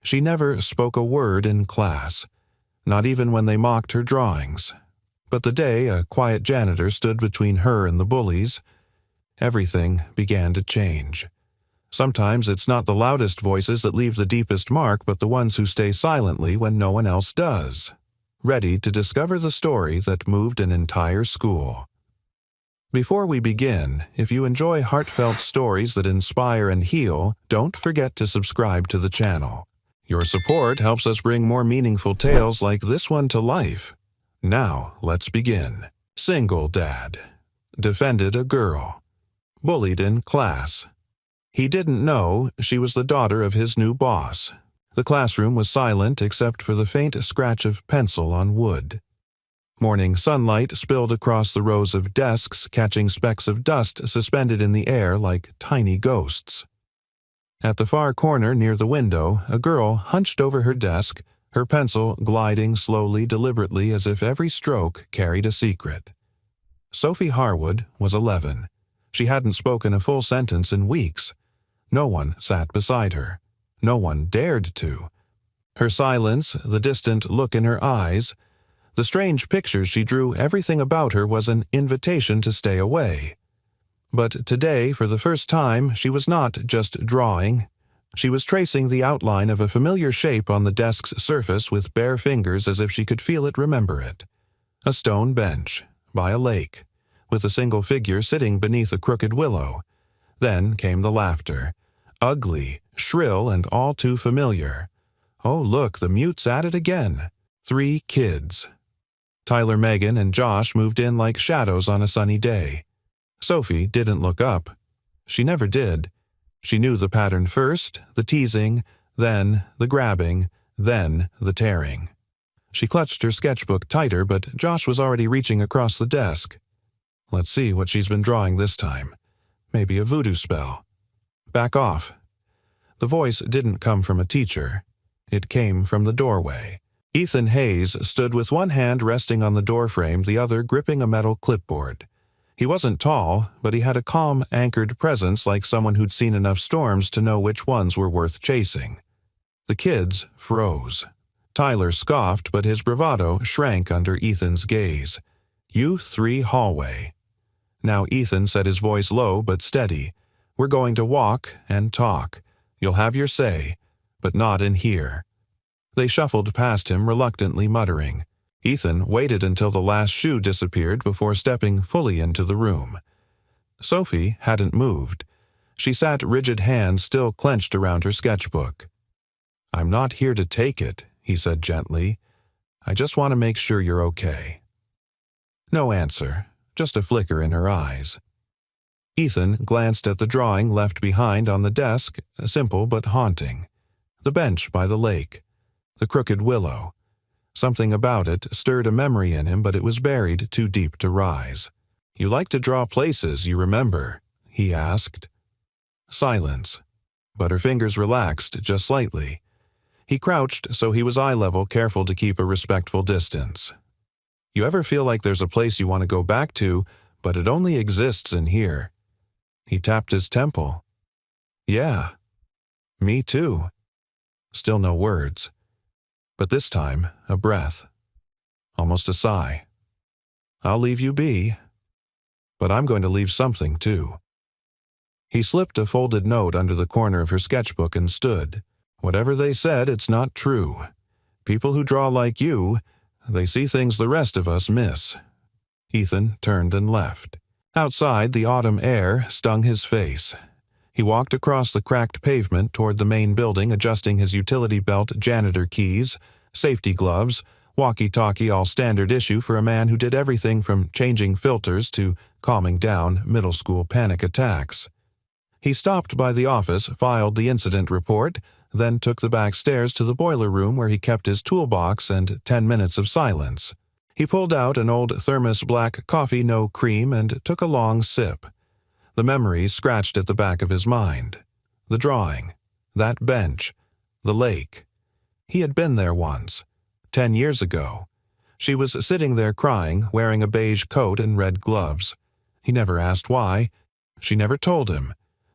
She never spoke a word in class, not even when they mocked her drawings. But the day a quiet janitor stood between her and the bullies, everything began to change. Sometimes it's not the loudest voices that leave the deepest mark, but the ones who stay silently when no one else does, ready to discover the story that moved an entire school. Before we begin, if you enjoy heartfelt stories that inspire and heal, don't forget to subscribe to the channel. Your support helps us bring more meaningful tales like this one to life. Now, let's begin. Single dad. Defended a girl. Bullied in class. He didn't know she was the daughter of his new boss. The classroom was silent except for the faint scratch of pencil on wood. Morning sunlight spilled across the rows of desks, catching specks of dust suspended in the air like tiny ghosts. At the far corner near the window, a girl hunched over her desk, her pencil gliding slowly, deliberately, as if every stroke carried a secret. Sophie Harwood was 11. She hadn't spoken a full sentence in weeks. No one sat beside her. No one dared to. Her silence, the distant look in her eyes, the strange pictures she drew, everything about her was an invitation to stay away. But today, for the first time, she was not just drawing. She was tracing the outline of a familiar shape on the desk's surface with bare fingers as if she could feel it, remember it. A stone bench, by a lake, with a single figure sitting beneath a crooked willow. Then came the laughter. Ugly, shrill, and all too familiar. Oh, look, the mute's at it again. 3 kids. Tyler, Megan, and Josh moved in like shadows on a sunny day. Sophie didn't look up. She never did. She knew the pattern first, the teasing, then the grabbing, then the tearing. She clutched her sketchbook tighter, but Josh was already reaching across the desk. Let's see what she's been drawing this time. Maybe a voodoo spell. Back off. The voice didn't come from a teacher. It came from the doorway. Ethan Hayes stood with one hand resting on the doorframe, the other gripping a metal clipboard. He wasn't tall, but he had a calm, anchored presence like someone who'd seen enough storms to know which ones were worth chasing. The kids froze. Tyler scoffed, but his bravado shrank under Ethan's gaze. Youth 3 hallway. Now Ethan said, his voice low but steady, "We're going to walk and talk. You'll have your say, but not in here." They shuffled past him, reluctantly muttering. Ethan waited until the last shoe disappeared before stepping fully into the room. Sophie hadn't moved. She sat, rigid hands still clenched around her sketchbook. "I'm not here to take it," he said gently. "I just want to make sure you're okay." No answer, just a flicker in her eyes. Ethan glanced at the drawing left behind on the desk, simple but haunting. The bench by the lake. The crooked willow. Something about it stirred a memory in him, but it was buried too deep to rise. "You like to draw places, you remember?" he asked. Silence. But her fingers relaxed just slightly. He crouched so he was eye level, careful to keep a respectful distance. "You ever feel like there's a place you want to go back to, but it only exists in here?" He tapped his temple. "Yeah. Me too." Still no words. But this time, a breath. Almost a sigh. "I'll leave you be. But I'm going to leave something, too." He slipped a folded note under the corner of her sketchbook and stood. "Whatever they said, it's not true. People who draw like you, they see things the rest of us miss." Ethan turned and left. Outside, the autumn air stung his face. He walked across the cracked pavement toward the main building, adjusting his utility belt, janitor keys, safety gloves, walkie-talkie, all standard issue for a man who did everything from changing filters to calming down middle school panic attacks. He stopped by the office, filed the incident report, then took the back stairs to the boiler room where he kept his toolbox and 10 minutes of silence. He pulled out an old thermos black coffee, no cream, and took a long sip. The memories scratched at the back of his mind. The drawing, that bench, the lake. He had been there once, 10 years ago. She was sitting there crying, wearing a beige coat and red gloves. He never asked why. She never told him.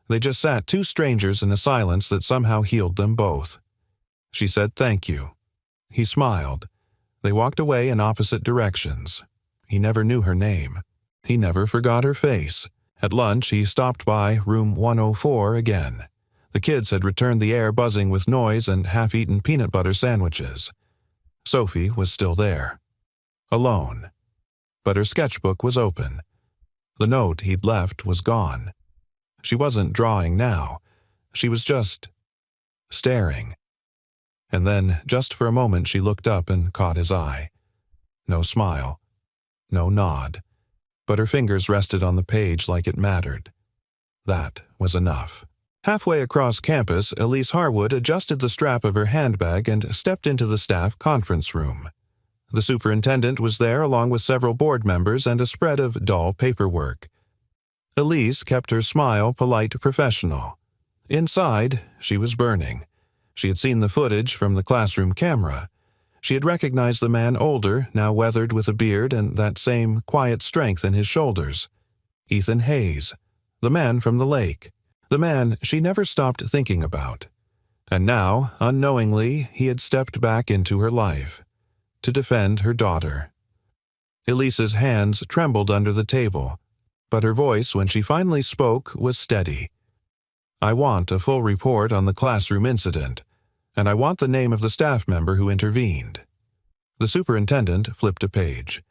They just sat, two strangers in a silence that somehow healed them both. She said thank you. He smiled. They walked away in opposite directions. He never knew her name. He never forgot her face. At lunch, he stopped by room 104 again. The kids had returned the air buzzing with noise and half-eaten peanut butter sandwiches. Sophie was still there. Alone. But her sketchbook was open. The note he'd left was gone. She wasn't drawing now. She was just staring. And then, just for a moment, she looked up and caught his eye. No smile. No nod. But her fingers rested on the page like it mattered. That was enough. Halfway across campus, Elise Harwood adjusted the strap of her handbag and stepped into the staff conference room. The superintendent was there along with several board members and a spread of dull paperwork. Elise kept her smile polite professional. Inside, she was burning. She had seen the footage from the classroom camera. She had recognized the man older, now weathered with a beard and that same quiet strength in his shoulders. Ethan Hayes, the man from the lake, the man she never stopped thinking about. And now, unknowingly, he had stepped back into her life, to defend her daughter. Elise's hands trembled under the table, but her voice, when she finally spoke, was steady. I want a full report on the classroom incident, and I want the name of the staff member who intervened. The superintendent flipped a page.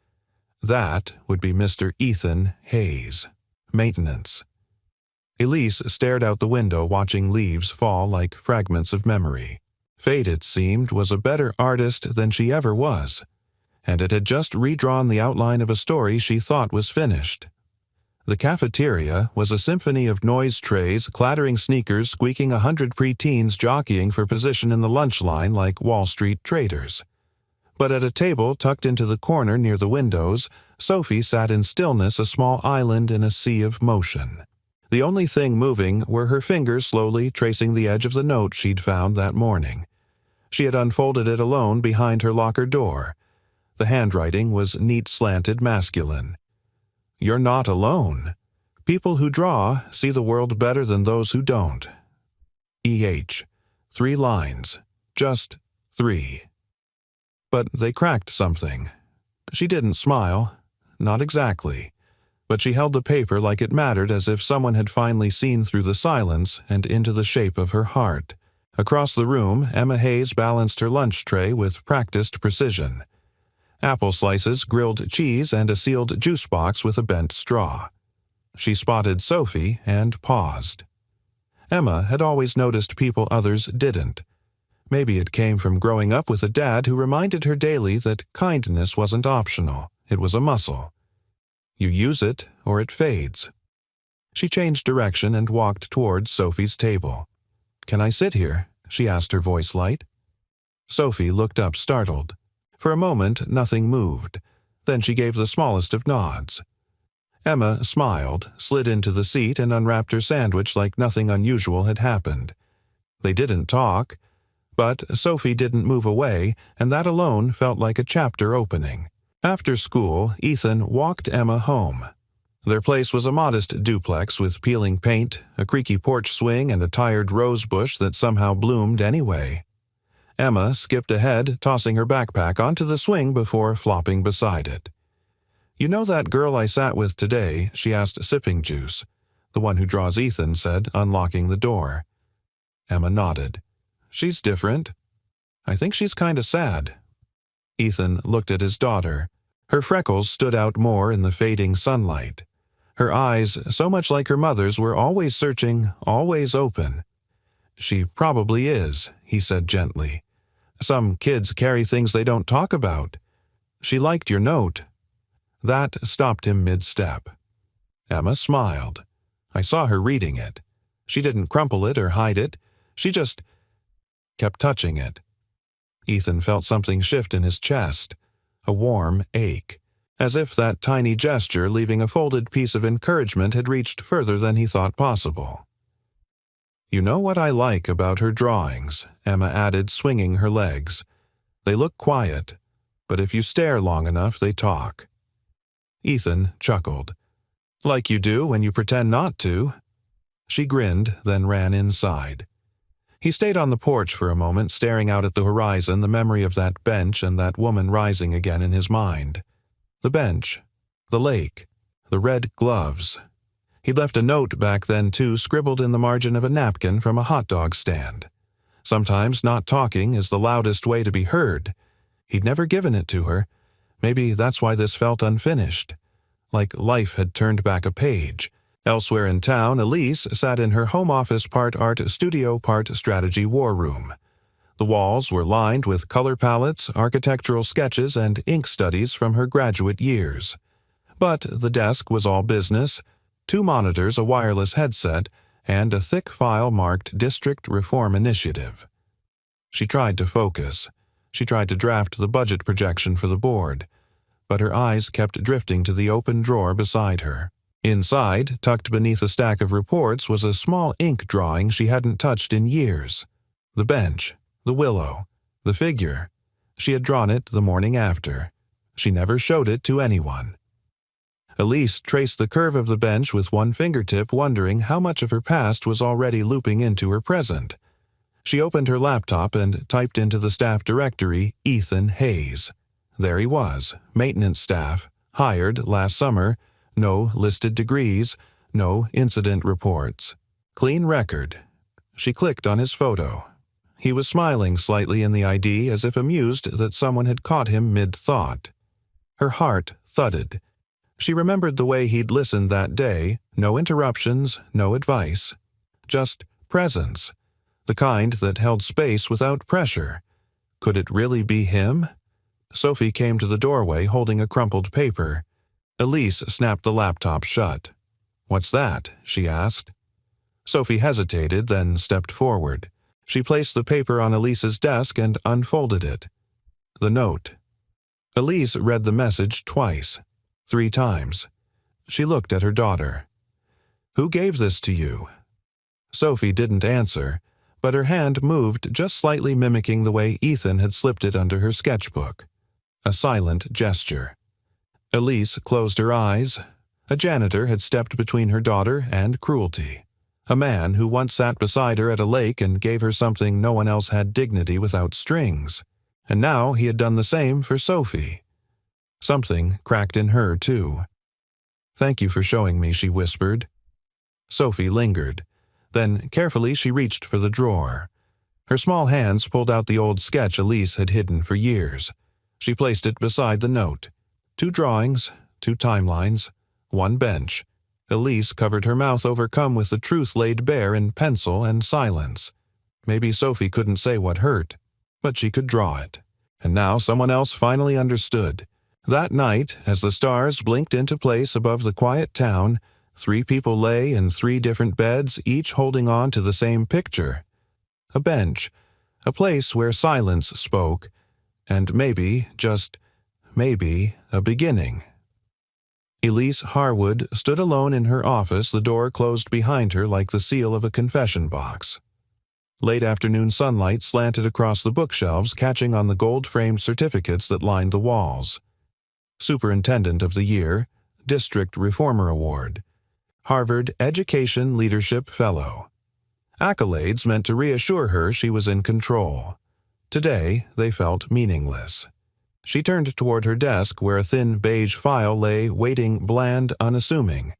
That would be Mr. Ethan Hayes, maintenance. Elise stared out the window, watching leaves fall like fragments of memory. Fate, it seemed, was a better artist than she ever was, and it had just redrawn the outline of a story she thought was finished. The cafeteria was a symphony of noise trays, clattering sneakers, squeaking 100 preteens jockeying for position in the lunch line like Wall Street traders. But at a table tucked into the corner near the windows, Sophie sat in stillness, a small island in a sea of motion. The only thing moving were her fingers slowly tracing the edge of the note she'd found that morning. She had unfolded it alone behind her locker door. The handwriting was neat, slanted, masculine. You're not alone. People who draw see the world better than those who don't. E.H. 3 lines. Just 3. But they cracked something. She didn't smile. Not exactly. But she held the paper like it mattered, as if someone had finally seen through the silence and into the shape of her heart. Across the room, Emma Hayes balanced her lunch tray with practiced precision. Apple slices, grilled cheese, and a sealed juice box with a bent straw. She spotted Sophie and paused. Emma had always noticed people others didn't. Maybe it came from growing up with a dad who reminded her daily that kindness wasn't optional, it was a muscle. You use it, or it fades. She changed direction and walked towards Sophie's table. "Can I sit here?" she asked, her voice light. Sophie looked up, startled. For a moment, nothing moved. Then she gave the smallest of nods. Emma smiled, slid into the seat, and unwrapped her sandwich like nothing unusual had happened. They didn't talk, but Sophie didn't move away, and that alone felt like a chapter opening. After school, Ethan walked Emma home. Their place was a modest duplex with peeling paint, a creaky porch swing, and a tired rose bush that somehow bloomed anyway. Emma skipped ahead, tossing her backpack onto the swing before flopping beside it. "You know that girl I sat with today?" she asked, sipping juice. "The one who draws Ethan," said, unlocking the door. Emma nodded. "She's different. I think she's kinda sad." Ethan looked at his daughter. Her freckles stood out more in the fading sunlight. Her eyes, so much like her mother's, were always searching, always open. "She probably is," he said gently. "Some kids carry things they don't talk about. She liked your note." That stopped him mid-step. Emma smiled. "I saw her reading it. She didn't crumple it or hide it. She just kept touching it." Ethan felt something shift in his chest, a warm ache, as if that tiny gesture, leaving a folded piece of encouragement, had reached further than he thought possible. "You know what I like about her drawings," Emma added, swinging her legs. "They look quiet, but if you stare long enough, they talk." Ethan chuckled. "Like you do when you pretend not to." She grinned, then ran inside. He stayed on the porch for a moment, staring out at the horizon, the memory of that bench and that woman rising again in his mind. The bench, the lake, the red gloves. He'd left a note back then, too, scribbled in the margin of a napkin from a hot dog stand. Sometimes not talking is the loudest way to be heard. He'd never given it to her. Maybe that's why this felt unfinished. Like life had turned back a page. Elsewhere in town, Elise sat in her home office part art studio part strategy war room. The walls were lined with color palettes, architectural sketches, and ink studies from her graduate years. But the desk was all business, 2 monitors, a wireless headset, and a thick file marked District Reform Initiative. She tried to focus. She tried to draft the budget projection for the board, but her eyes kept drifting to the open drawer beside her. Inside, tucked beneath a stack of reports, was a small ink drawing she hadn't touched in years. The bench, the willow, the figure. She had drawn it the morning after. She never showed it to anyone. Elise traced the curve of the bench with one fingertip, wondering how much of her past was already looping into her present. She opened her laptop and typed into the staff directory, Ethan Hayes. There he was, maintenance staff, hired last summer, no listed degrees, no incident reports. Clean record. She clicked on his photo. He was smiling slightly in the ID, as if amused that someone had caught him mid-thought. Her heart thudded. She remembered the way he'd listened that day, no interruptions, no advice. Just presence. The kind that held space without pressure. Could it really be him? Sophie came to the doorway holding a crumpled paper. Elise snapped the laptop shut. "What's that?" she asked. Sophie hesitated, then stepped forward. She placed the paper on Elise's desk and unfolded it. The note. Elise read the message twice, 3 times. She looked at her daughter. "Who gave this to you?" Sophie didn't answer, but her hand moved just slightly, mimicking the way Ethan had slipped it under her sketchbook. A silent gesture. Elise closed her eyes. A janitor had stepped between her daughter and cruelty. A man who once sat beside her at a lake and gave her something no one else had, dignity without strings. And now he had done the same for Sophie. Something cracked in her, too. "Thank you for showing me," she whispered. Sophie lingered. Then, carefully, she reached for the drawer. Her small hands pulled out the old sketch Elise had hidden for years. She placed it beside the note. 2 drawings, 2 timelines, 1 bench. Elise covered her mouth, overcome with the truth laid bare in pencil and silence. Maybe Sophie couldn't say what hurt, but she could draw it. And now someone else finally understood. That night, as the stars blinked into place above the quiet town, 3 people lay in 3 different beds, each holding on to the same picture. A bench, a place where silence spoke, and maybe, just maybe, a beginning. Elise Harwood stood alone in her office, the door closed behind her like the seal of a confession box. Late afternoon sunlight slanted across the bookshelves, catching on the gold-framed certificates that lined the walls. Superintendent of the Year, District Reformer Award, Harvard Education Leadership Fellow. Accolades meant to reassure her she was in control. Today, they felt meaningless. She turned toward her desk, where a thin beige file lay, waiting, bland, unassuming.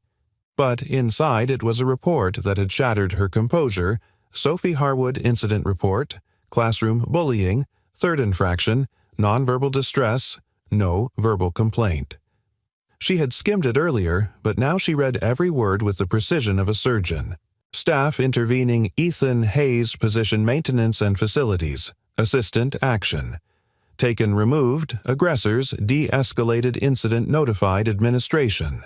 But inside it was a report that had shattered her composure. Sophie Harwood Incident Report, Classroom Bullying, 3rd Infraction, Nonverbal Distress, No Verbal Complaint. She had skimmed it earlier, but now she read every word with the precision of a surgeon. Staff intervening, Ethan Hayes, position maintenance and facilities, assistant action. Taken removed, aggressors, de-escalated incident notified administration.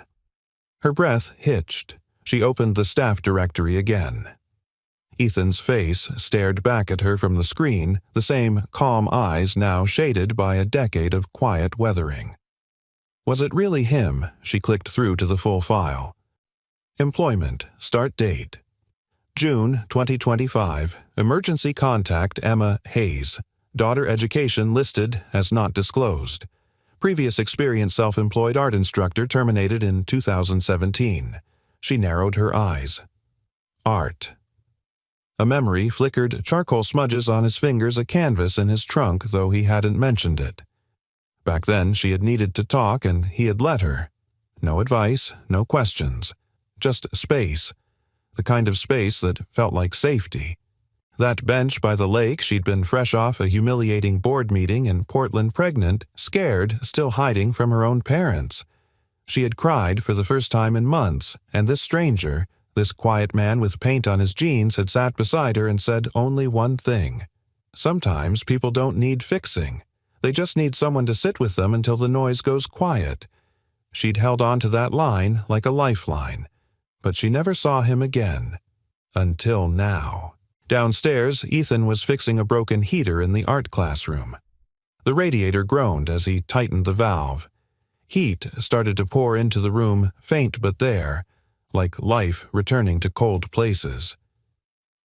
Her breath hitched. She opened the staff directory again. Ethan's face stared back at her from the screen, the same calm eyes now shaded by a decade of quiet weathering. Was it really him? She clicked through to the full file. Employment, start date. June 2025, emergency contact Emma Hayes. Daughter education listed as not disclosed. Previous experience self-employed art instructor terminated in 2017. She narrowed her eyes. Art. A memory flickered charcoal smudges on his fingers, a canvas in his trunk, though he hadn't mentioned it. Back then she had needed to talk, and he had let her. No advice, no questions. Just space. The kind of space that felt like safety. That bench by the lake, she'd been fresh off a humiliating board meeting in Portland, pregnant, scared, still hiding from her own parents. She had cried for the first time in months, and this stranger, this quiet man with paint on his jeans, had sat beside her and said only one thing. Sometimes people don't need fixing. They just need someone to sit with them until the noise goes quiet. She'd held on to that line like a lifeline, but she never saw him again. Until now. Downstairs, Ethan was fixing a broken heater in the art classroom. The radiator groaned as he tightened the valve. Heat started to pour into the room, faint but there, like life returning to cold places.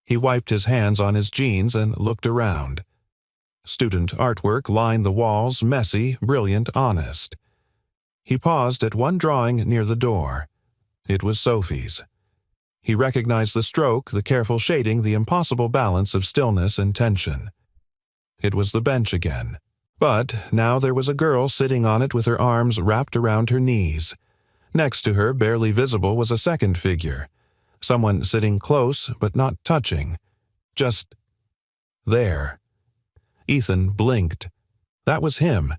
He wiped his hands on his jeans and looked around. Student artwork lined the walls, messy, brilliant, honest. He paused at one drawing near the door. It was Sophie's. He recognized the stroke, the careful shading, the impossible balance of stillness and tension. It was the bench again. But now there was a girl sitting on it with her arms wrapped around her knees. Next to her, barely visible, was a second figure. Someone sitting close but not touching. Just there. Ethan blinked. That was him.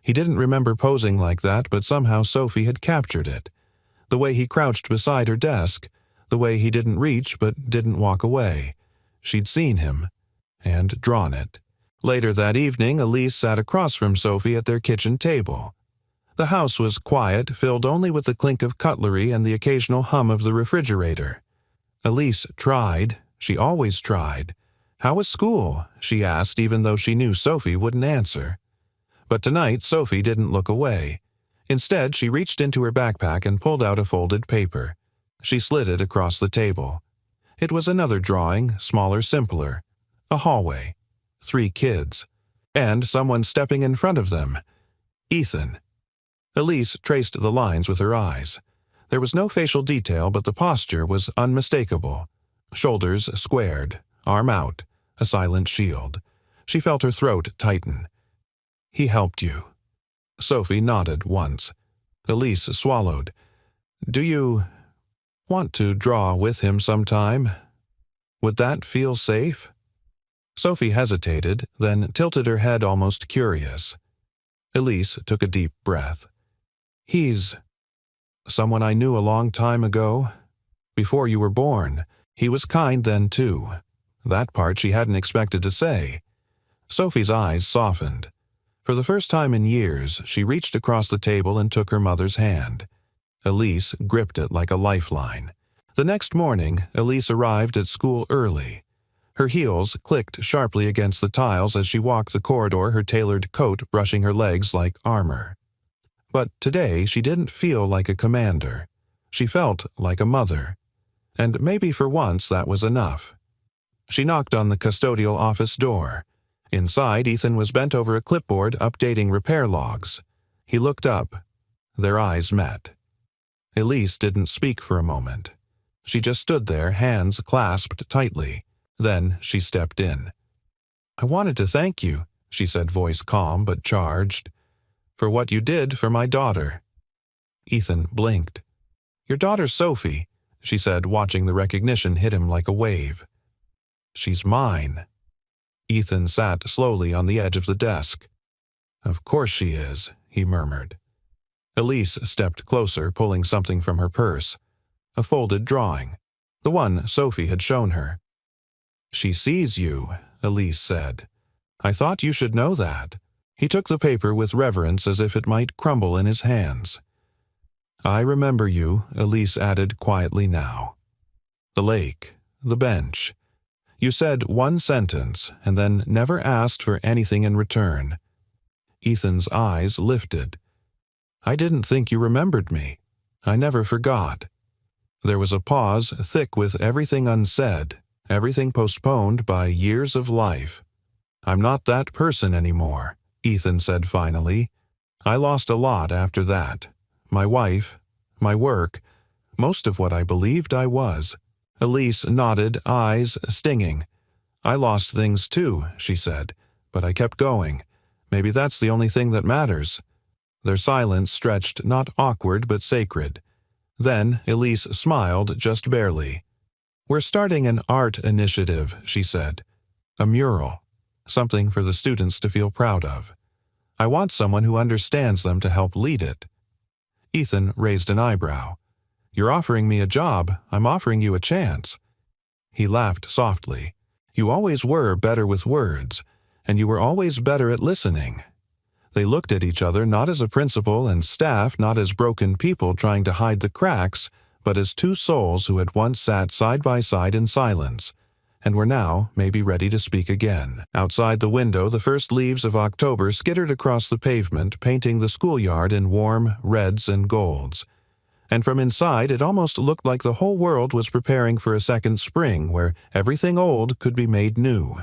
He didn't remember posing like that, but somehow Sophie had captured it. The way he crouched beside her desk, the way he didn't reach but didn't walk away. She'd seen him, and drawn it. Later that evening, Elise sat across from Sophie at their kitchen table. The house was quiet, filled only with the clink of cutlery and the occasional hum of the refrigerator. Elise tried. She always tried. "How was school?" she asked, even though she knew Sophie wouldn't answer. But tonight, Sophie didn't look away. Instead, she reached into her backpack and pulled out a folded paper. She slid it across the table. It was another drawing, smaller, simpler. A hallway. 3 kids. And someone stepping in front of them. Ethan. Elise traced the lines with her eyes. There was no facial detail, but the posture was unmistakable. Shoulders squared, arm out, a silent shield. She felt her throat tighten. "He helped you." Sophie nodded once. Elise swallowed. "Do you want to draw with him sometime? Would that feel safe?" Sophie hesitated, then tilted her head, almost curious. Elise took a deep breath. "He's someone I knew a long time ago. Before you were born. He was kind then, too." That part she hadn't expected to say. Sophie's eyes softened. For the first time in years, she reached across the table and took her mother's hand. Elise gripped it like a lifeline. The next morning, Elise arrived at school early. Her heels clicked sharply against the tiles as she walked the corridor, her tailored coat brushing her legs like armor. But today she didn't feel like a commander. She felt like a mother. And maybe for once that was enough. She knocked on the custodial office door. Inside, Ethan was bent over a clipboard updating repair logs. He looked up. Their eyes met. Elise didn't speak for a moment. She just stood there, hands clasped tightly. Then she stepped in. "I wanted to thank you," she said, voice calm but charged, "for what you did for my daughter." Ethan blinked. "Your daughter's Sophie," she said, watching the recognition hit him like a wave. "She's mine." Ethan sat slowly on the edge of the desk. "Of course she is," he murmured. Elise stepped closer, pulling something from her purse. A folded drawing. The one Sophie had shown her. "She sees you," Elise said. "I thought you should know that." He took the paper with reverence as if it might crumble in his hands. "I remember you," Elise added quietly now. "The lake, the bench. You said one sentence and then never asked for anything in return." Ethan's eyes lifted. "I didn't think you remembered me. I never forgot." There was a pause, thick with everything unsaid, everything postponed by years of life. "I'm not that person anymore," Ethan said finally. "I lost a lot after that. My wife, my work, most of what I believed I was. Elise nodded, eyes stinging. "I lost things too," she said, "but I kept going. Maybe that's the only thing that matters." Their silence stretched not awkward but sacred. Then Elise smiled just barely. "We're starting an art initiative," she said. "A mural. Something for the students to feel proud of. I want someone who understands them to help lead it." Ethan raised an eyebrow. "You're offering me a job. I'm offering you a chance." He laughed softly. "You always were better with words, and you were always better at listening." They looked at each other not as a principal and staff, not as broken people trying to hide the cracks, but as two souls who had once sat side by side in silence, and were now maybe ready to speak again. Outside the window, the first leaves of October skittered across the pavement, painting the schoolyard in warm reds and golds. And from inside, it almost looked like the whole world was preparing for a second spring where everything old could be made new.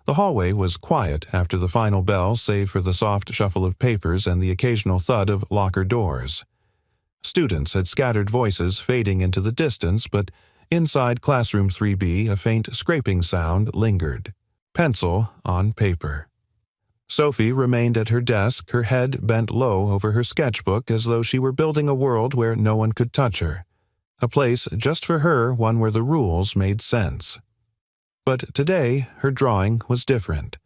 The hallway was quiet after the final bell, save for the soft shuffle of papers and the occasional thud of locker doors. Students had scattered voices fading into the distance, but inside classroom 3B a faint scraping sound lingered. Pencil on paper. Sophie remained at her desk, her head bent low over her sketchbook as though she were building a world where no one could touch her. A place just for her, one where the rules made sense. But today her drawing was different.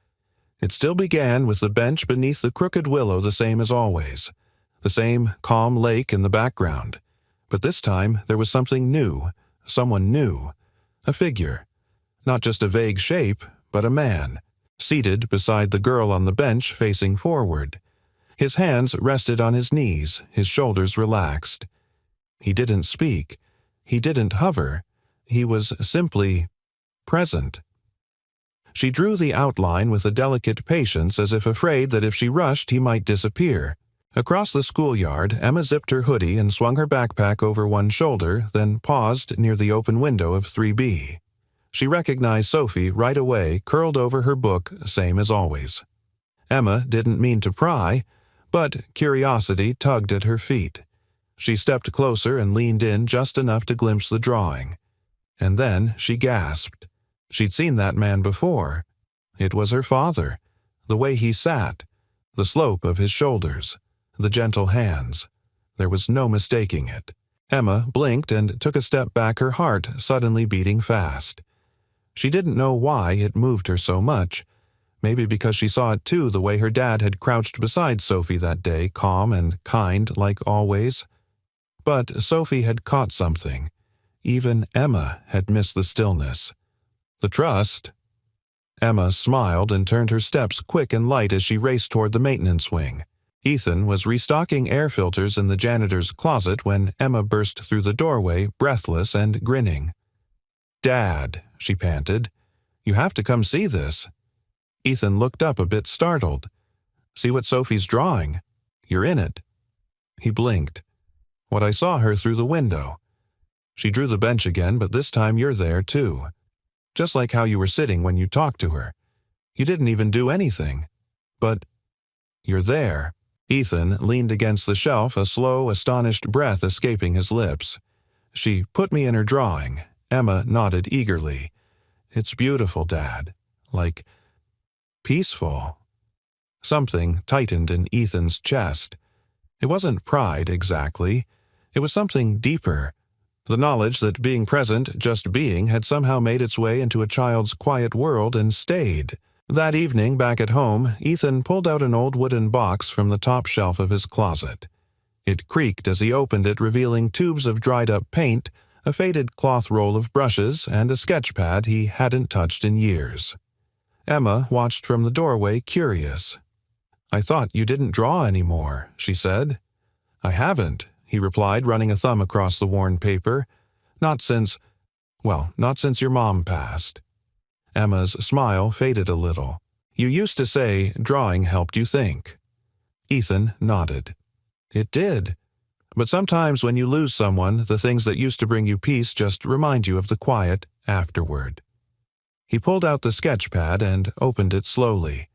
It still began with the bench beneath the crooked willow the same as always, the same calm lake in the background. But this time there was something new, someone new, a figure. Not just a vague shape, but a man, seated beside the girl on the bench facing forward. His hands rested on his knees, his shoulders relaxed. He didn't speak. He didn't hover. He was simply present. She drew the outline with a delicate patience, as if afraid that if she rushed he might disappear. Across the schoolyard, Emma zipped her hoodie and swung her backpack over one shoulder, then paused near the open window of 3B. She recognized Sophie right away, curled over her book, same as always. Emma didn't mean to pry, but curiosity tugged at her feet. She stepped closer and leaned in just enough to glimpse the drawing. And then she gasped. She'd seen that man before. It was her father. The way he sat, the slope of his shoulders, the gentle hands. There was no mistaking it. Emma blinked and took a step back, her heart suddenly beating fast. She didn't know why it moved her so much. Maybe because she saw it too, the way her dad had crouched beside Sophie that day, calm and kind like always. But Sophie had caught something. Even Emma had missed the stillness. The trust. Emma smiled and turned her steps quick and light as she raced toward the maintenance wing. Ethan was restocking air filters in the janitor's closet when Emma burst through the doorway, breathless and grinning. "Dad," she panted, "you have to come see this." Ethan looked up a bit startled. "See what Sophie's drawing? You're in it." He blinked. "What I saw her through the window. She drew the bench again, but this time you're there too. Just like how you were sitting when you talked to her. You didn't even do anything. But you're there." Ethan leaned against the shelf, a slow, astonished breath escaping his lips. "She put me in her drawing." Emma nodded eagerly. "It's beautiful, Dad. Like, peaceful." Something tightened in Ethan's chest. It wasn't pride, exactly. It was something deeper. The knowledge that being present, just being, had somehow made its way into a child's quiet world and stayed. That evening, back at home, Ethan pulled out an old wooden box from the top shelf of his closet. It creaked as he opened it, revealing tubes of dried-up paint, a faded cloth roll of brushes, and a sketch pad he hadn't touched in years. Emma watched from the doorway, curious. "I thought you didn't draw anymore," she said. "I haven't," he replied, running a thumb across the worn paper. Not since your mom passed." Emma's smile faded a little. "You used to say drawing helped you think." Ethan nodded. "It did. But sometimes when you lose someone, the things that used to bring you peace just remind you of the quiet afterward." He pulled out the sketch pad and opened it slowly.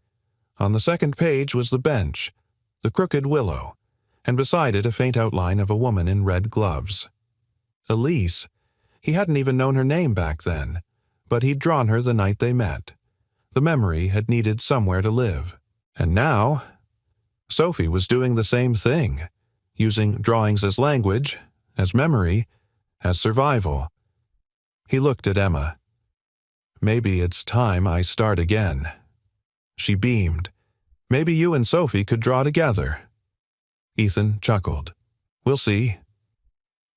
On the second page was the bench, the crooked willow, and beside it a faint outline of a woman in red gloves. Elise. He hadn't even known her name back then, but he'd drawn her the night they met. The memory had needed somewhere to live. And now, Sophie was doing the same thing, using drawings as language, as memory, as survival. He looked at Emma. "Maybe it's time I start again." She beamed. "Maybe you and Sophie could draw together." Ethan chuckled. "We'll see."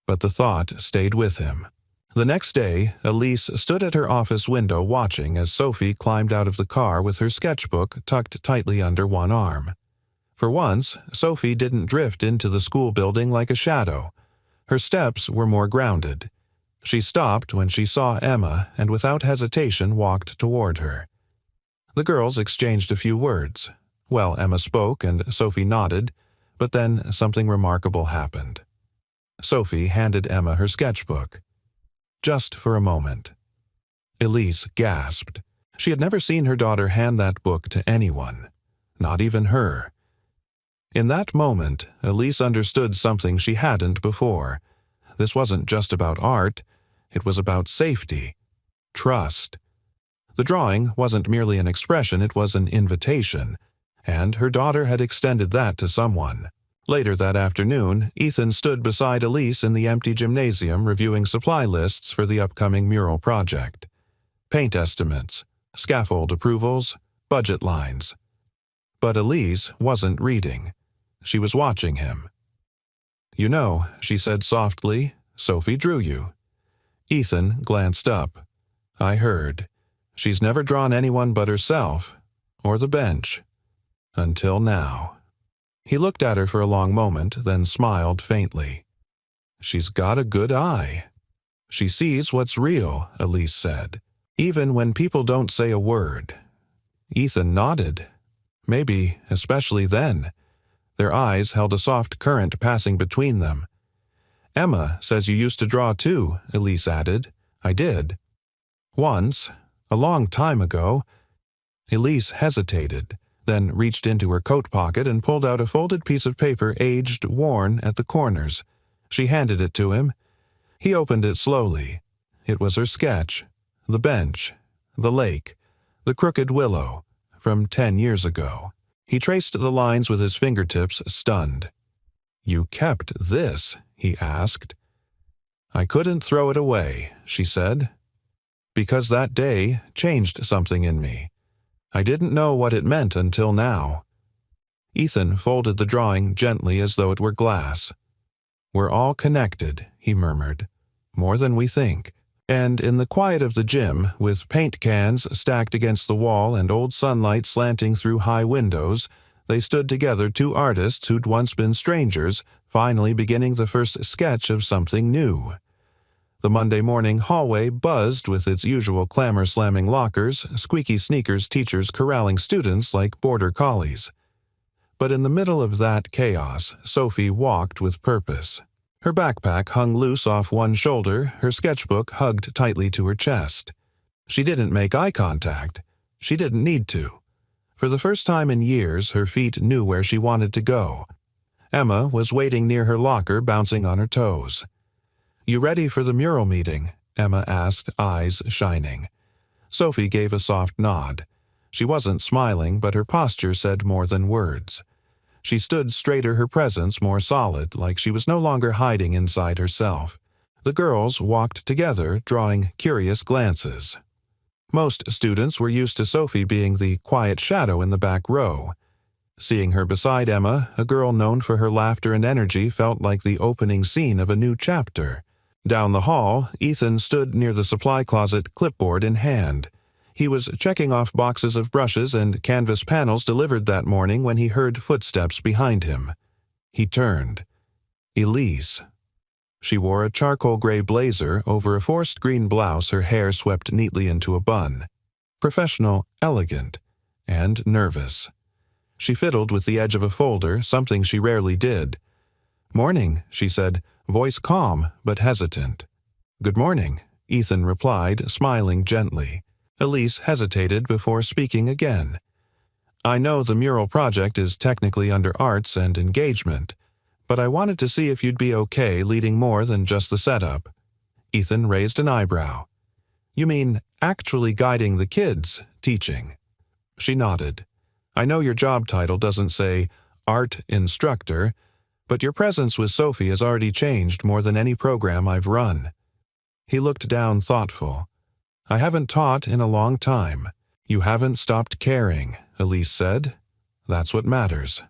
But the thought stayed with him. The next day, Elise stood at her office window watching as Sophie climbed out of the car with her sketchbook tucked tightly under one arm. For once, Sophie didn't drift into the school building like a shadow. Her steps were more grounded. She stopped when she saw Emma and without hesitation walked toward her. The girls exchanged a few words. Well, Emma spoke and Sophie nodded, but then something remarkable happened. Sophie handed Emma her sketchbook. Just for a moment. Elise gasped. She had never seen her daughter hand that book to anyone, not even her. In that moment, Elise understood something she hadn't before. This wasn't just about art, it was about safety, trust. The drawing wasn't merely an expression, it was an invitation, and her daughter had extended that to someone. Later that afternoon, Ethan stood beside Elise in the empty gymnasium reviewing supply lists for the upcoming mural project. Paint estimates, scaffold approvals, budget lines. But Elise wasn't reading. She was watching him. "You know," she said softly, "Sophie drew you." Ethan glanced up. "I heard. She's never drawn anyone but herself, or the bench. Until now." He looked at her for a long moment, then smiled faintly. "She's got a good eye." "She sees what's real," Elise said, "even when people don't say a word." Ethan nodded. Maybe, especially then. Their eyes held a soft current passing between them. "Emma says you used to draw too," Elise added. "I did. Once, a long time ago." Elise hesitated, then reached into her coat pocket and pulled out a folded piece of paper aged, worn at the corners. She handed it to him. He opened it slowly. It was her sketch, the bench, the lake, the crooked willow, from 10 years ago. He traced the lines with his fingertips, stunned. "You kept this?" he asked. "I couldn't throw it away," she said, "because that day changed something in me. I didn't know what it meant until now." Ethan folded the drawing gently as though it were glass. "We're all connected," he murmured, "more than we think." And in the quiet of the gym, with paint cans stacked against the wall and old sunlight slanting through high windows, they stood together, two artists who'd once been strangers, finally beginning the first sketch of something new. The Monday morning hallway buzzed with its usual clamor-slamming lockers, squeaky sneakers, teachers corralling students like border collies. But in the middle of that chaos, Sophie walked with purpose. Her backpack hung loose off one shoulder, her sketchbook hugged tightly to her chest. She didn't make eye contact. She didn't need to. For the first time in years, her feet knew where she wanted to go. Emma was waiting near her locker, bouncing on her toes. "You ready for the mural meeting?" Emma asked, eyes shining. Sophie gave a soft nod. She wasn't smiling, but her posture said more than words. She stood straighter, her presence more solid, like she was no longer hiding inside herself. The girls walked together, drawing curious glances. Most students were used to Sophie being the quiet shadow in the back row. Seeing her beside Emma, a girl known for her laughter and energy, felt like the opening scene of a new chapter. Down the hall, Ethan stood near the supply closet, clipboard in hand. He was checking off boxes of brushes and canvas panels delivered that morning when he heard footsteps behind him. He turned. Elise. She wore a charcoal gray blazer over a forest green blouse, her hair swept neatly into a bun. Professional, elegant, and nervous. She fiddled with the edge of a folder, something she rarely did. "Morning," she said, voice calm but hesitant. "Good morning," Ethan replied, smiling gently. Elise hesitated before speaking again. "I know the mural project is technically under arts and engagement, but I wanted to see if you'd be okay leading more than just the setup." Ethan raised an eyebrow. You mean actually guiding the kids, teaching? She nodded. I know your job title doesn't say art instructor, but your presence with Sophie has already changed more than any program I've run. He looked down thoughtful. I haven't taught in a long time. You haven't stopped caring, Elise said. That's what matters.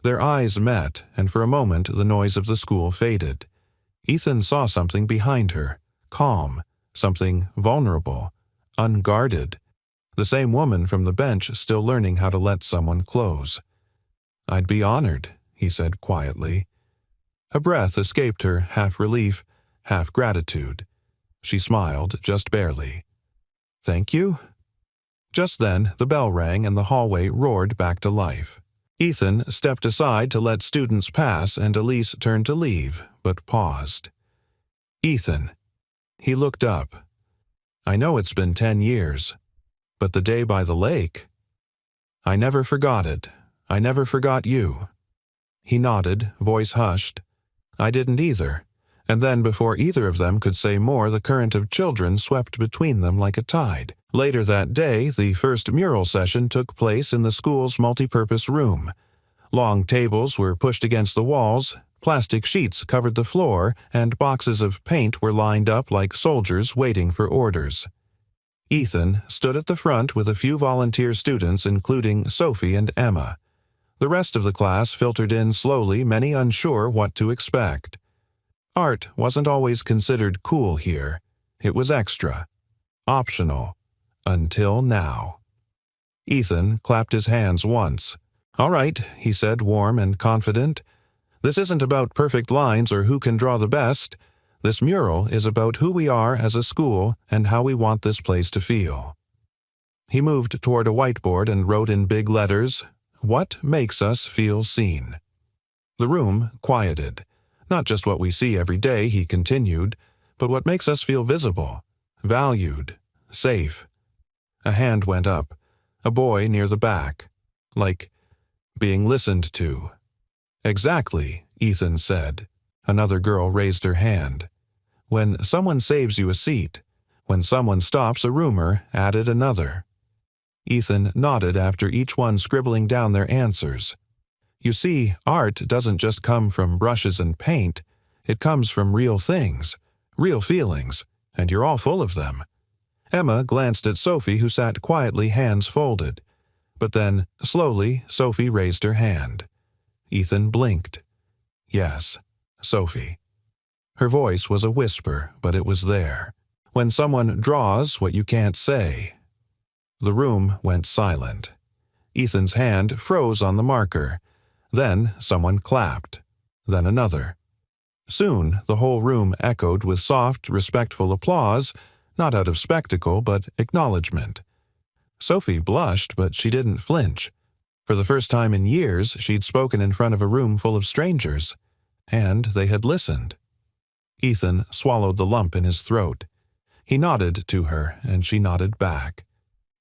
Their eyes met, and for a moment the noise of the school faded. Ethan saw something behind her, calm, something vulnerable, unguarded. The same woman from the bench still learning how to let someone close. I'd be honored, he said quietly. A breath escaped her, half relief, half gratitude. She smiled, just barely. Thank you? Just then, the bell rang and the hallway roared back to life. Ethan stepped aside to let students pass and Elise turned to leave, but paused. Ethan. He looked up. I know it's been 10 years, but the day by the lake? I never forgot it. I never forgot you. He nodded, voice hushed. I didn't either. And then before either of them could say more, the current of children swept between them like a tide. Later that day, the first mural session took place in the school's multipurpose room. Long tables were pushed against the walls, plastic sheets covered the floor, and boxes of paint were lined up like soldiers waiting for orders. Ethan stood at the front with a few volunteer students, including Sophie and Emma. The rest of the class filtered in slowly, many unsure what to expect. Art wasn't always considered cool here. It was extra, optional, until now. Ethan clapped his hands once. All right, he said, warm and confident. This isn't about perfect lines or who can draw the best. This mural is about who we are as a school and how we want this place to feel. He moved toward a whiteboard and wrote in big letters, What makes us feel seen? The room quieted. Not just what we see every day, he continued, but what makes us feel visible, valued, safe. A hand went up, a boy near the back, like being listened to. Exactly, Ethan said. Another girl raised her hand. When someone saves you a seat, when someone stops a rumor, added another. Ethan nodded after each one scribbling down their answers. You see, art doesn't just come from brushes and paint. It comes from real things, real feelings, and you're all full of them. Emma glanced at Sophie, who sat quietly, hands folded. But then, slowly, Sophie raised her hand. Ethan blinked. Yes, Sophie. Her voice was a whisper, but it was there. When someone draws what you can't say. The room went silent. Ethan's hand froze on the marker. Then someone clapped. Then another. Soon the whole room echoed with soft, respectful applause, not out of spectacle, but acknowledgement. Sophie blushed, but she didn't flinch. For the first time in years, she'd spoken in front of a room full of strangers. And they had listened. Ethan swallowed the lump in his throat. He nodded to her, and she nodded back.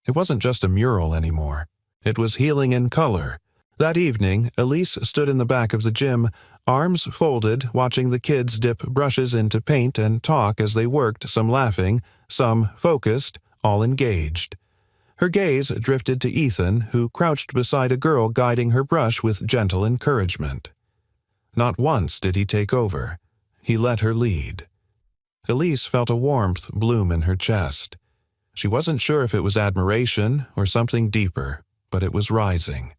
It wasn't just a mural anymore. It was healing in color. That evening, Elise stood in the back of the gym, arms folded, watching the kids dip brushes into paint and talk as they worked, some laughing, some focused, all engaged. Her gaze drifted to Ethan, who crouched beside a girl guiding her brush with gentle encouragement. Not once did he take over. He let her lead. Elise felt a warmth bloom in her chest. She wasn't sure if it was admiration or something deeper, but it was rising.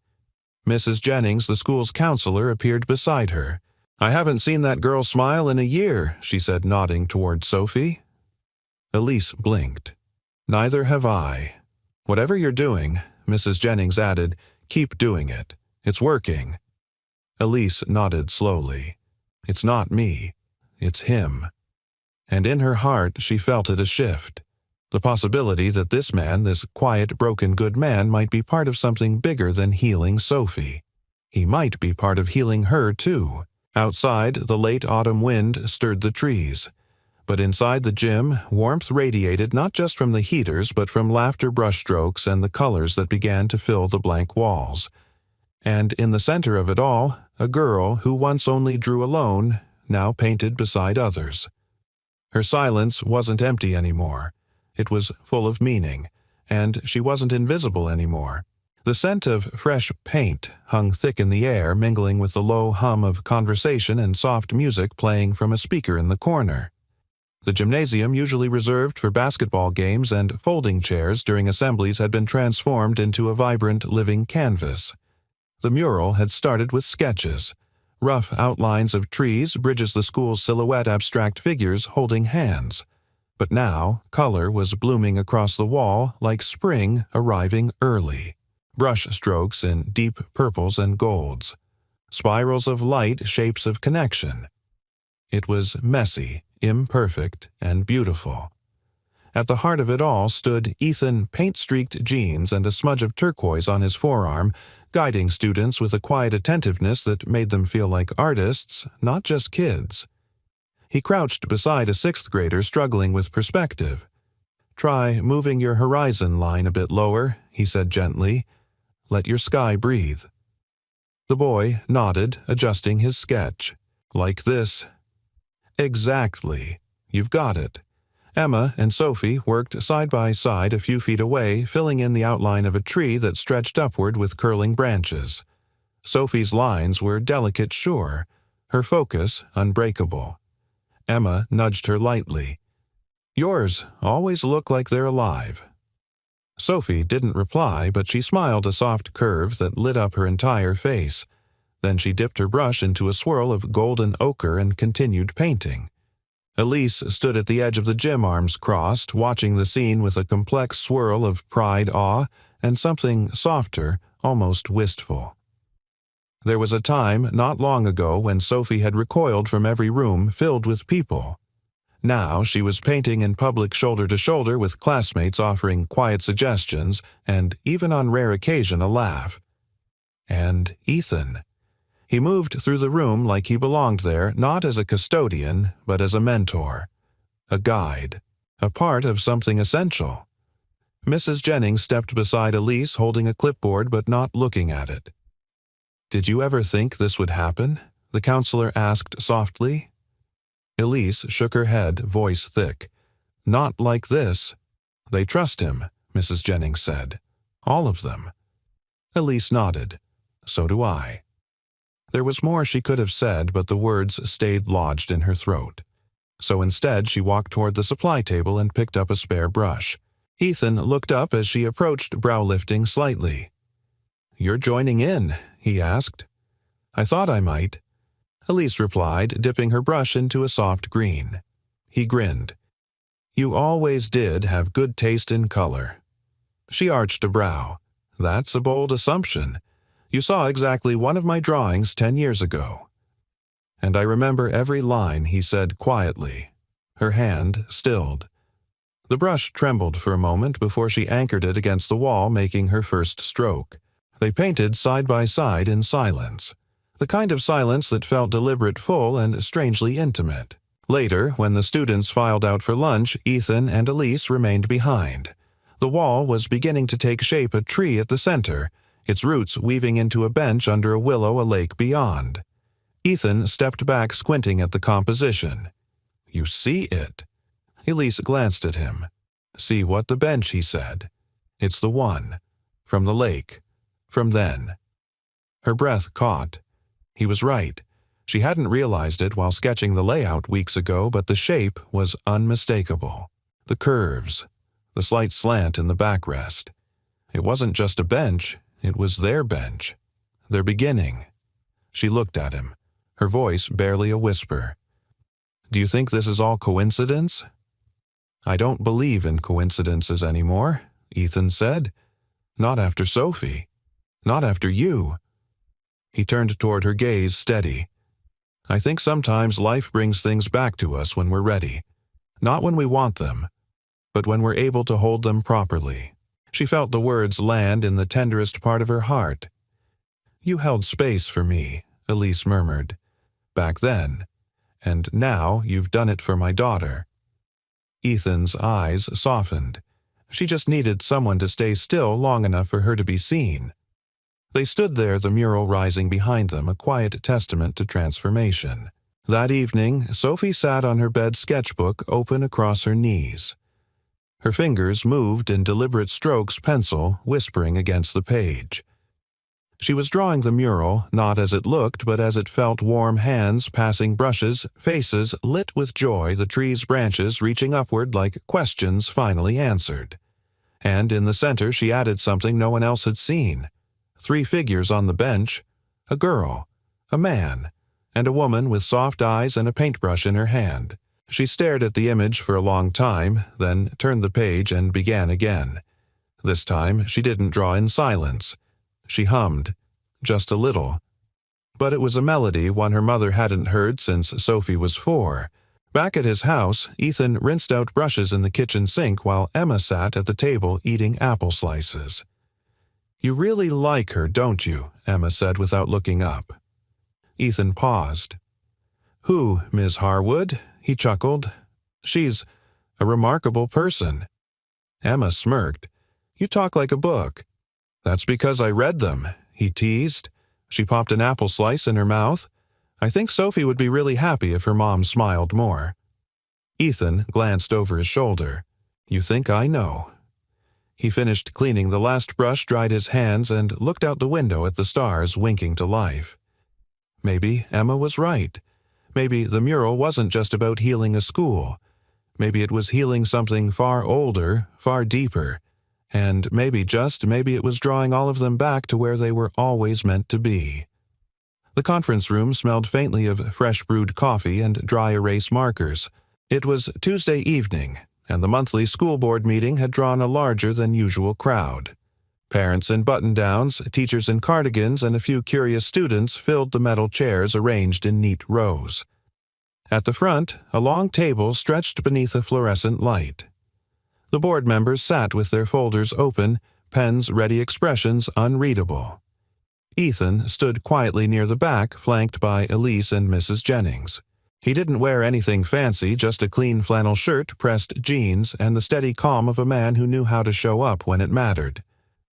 Mrs. Jennings, the school's counselor, appeared beside her. I haven't seen that girl smile in a year, she said, nodding toward Sophie. Elise blinked. Neither have I. Whatever you're doing, Mrs. Jennings added, keep doing it. It's working. Elise nodded slowly. It's not me. It's him. And in her heart she felt it a shift. The possibility that this man, this quiet, broken good man, might be part of something bigger than healing Sophie. He might be part of healing her, too. Outside, the late autumn wind stirred the trees. But inside the gym, warmth radiated not just from the heaters but from laughter brushstrokes and the colors that began to fill the blank walls. And in the center of it all, a girl who once only drew alone, now painted beside others. Her silence wasn't empty anymore. It was full of meaning, and she wasn't invisible anymore. The scent of fresh paint hung thick in the air, mingling with the low hum of conversation and soft music playing from a speaker in the corner. The gymnasium, usually reserved for basketball games and folding chairs during assemblies, had been transformed into a vibrant living canvas. The mural had started with sketches, rough outlines of trees, bridges the school's silhouette, abstract figures holding hands. But now, color was blooming across the wall like spring arriving early. Brush strokes in deep purples and golds. Spirals of light, shapes of connection. It was messy, imperfect, and beautiful. At the heart of it all stood Ethan, paint-streaked jeans and a smudge of turquoise on his forearm, guiding students with a quiet attentiveness that made them feel like artists, not just kids. He crouched beside a sixth grader struggling with perspective. "Try moving your horizon line a bit lower," he said gently. "Let your sky breathe." The boy nodded, adjusting his sketch. "Like this." "Exactly. You've got it." Emma and Sophie worked side by side a few feet away, filling in the outline of a tree that stretched upward with curling branches. Sophie's lines were delicate, sure, her focus unbreakable. Emma nudged her lightly. "Yours always look like they're alive." Sophie didn't reply, but she smiled, a soft curve that lit up her entire face. Then she dipped her brush into a swirl of golden ochre and continued painting. Elise stood at the edge of the gym, arms crossed, watching the scene with a complex swirl of pride, awe, and something softer, almost wistful. There was a time not long ago when Sophie had recoiled from every room filled with people. Now she was painting in public shoulder to shoulder with classmates, offering quiet suggestions and, even on rare occasion, a laugh. And Ethan. He moved through the room like he belonged there, not as a custodian, but as a mentor, a guide, a part of something essential. Mrs. Jennings stepped beside Elise, holding a clipboard but not looking at it. "Did you ever think this would happen?" the counselor asked softly. Elise shook her head, voice thick. "Not like this." "They trust him," Mrs. Jennings said. "All of them." Elise nodded. "So do I." There was more she could have said, but the words stayed lodged in her throat. So instead she walked toward the supply table and picked up a spare brush. Ethan looked up as she approached, brow lifting slightly. "You're joining in?" he asked. "I thought I might." Elise replied, dipping her brush into a soft green. He grinned. "You always did have good taste in color." She arched a brow. "That's a bold assumption. You saw exactly one of my drawings 10 years ago." "And I remember every line," he said quietly. Her hand stilled. The brush trembled for a moment before she anchored it against the wall, making her first stroke. They painted side by side in silence. The kind of silence that felt deliberate, full, and strangely intimate. Later, when the students filed out for lunch, Ethan and Elise remained behind. The wall was beginning to take shape, a tree at the center, its roots weaving into a bench under a willow, a lake beyond. Ethan stepped back, squinting at the composition. "You see it?" Elise glanced at him. "See what? The bench," he said. "It's the one. From the lake. From then." Her breath caught. He was right. She hadn't realized it while sketching the layout weeks ago, but the shape was unmistakable. The curves, the slight slant in the backrest. It wasn't just a bench, it was their bench. Their beginning. She looked at him, her voice barely a whisper. "Do you think this is all coincidence?" "I don't believe in coincidences anymore," Ethan said. "Not after Sophie. Not after you." He turned toward her, gaze steady. "I think sometimes life brings things back to us when we're ready. Not when we want them, but when we're able to hold them properly." She felt the words land in the tenderest part of her heart. "You held space for me," Elise murmured. "Back then. And now you've done it for my daughter." Ethan's eyes softened. She just needed someone to stay still long enough for her to be seen. They stood there, the mural rising behind them, a quiet testament to transformation. That evening, Sophie sat on her bed sketchbook open across her knees. Her fingers moved in deliberate strokes pencil, whispering against the page. She was drawing the mural, not as it looked, but as it felt warm hands passing brushes, faces lit with joy, the tree's branches reaching upward like questions finally answered. And in the center she added something no one else had seen. 3 figures on the bench, a girl, a man, and a woman with soft eyes and a paintbrush in her hand. She stared at the image for a long time, then turned the page and began again. This time she didn't draw in silence. She hummed, just a little. But it was a melody one her mother hadn't heard since Sophie was 4. Back at his house, Ethan rinsed out brushes in the kitchen sink while Emma sat at the table eating apple slices. "You really like her, don't you?" Emma said without looking up. Ethan paused. "Who, Miss Harwood?" he chuckled. "She's a remarkable person." Emma smirked. "You talk like a book." "That's because I read them," he teased. She popped an apple slice in her mouth. "I think Sophie would be really happy if her mom smiled more." Ethan glanced over his shoulder. "You think I know?" He finished cleaning the last brush, dried his hands, and looked out the window at the stars winking to life. Maybe Emma was right. Maybe the mural wasn't just about healing a school. Maybe it was healing something far older, far deeper. And maybe it was drawing all of them back to where they were always meant to be. The conference room smelled faintly of fresh brewed coffee and dry erase markers. It was Tuesday evening, and the monthly school board meeting had drawn a larger than usual crowd. Parents in button-downs, teachers in cardigans, and a few curious students filled the metal chairs arranged in neat rows. At the front, a long table stretched beneath a fluorescent light. The board members sat with their folders open, pens ready, expressions unreadable. Ethan stood quietly near the back, flanked by Elise and Mrs. Jennings. He didn't wear anything fancy, just a clean flannel shirt, pressed jeans, and the steady calm of a man who knew how to show up when it mattered.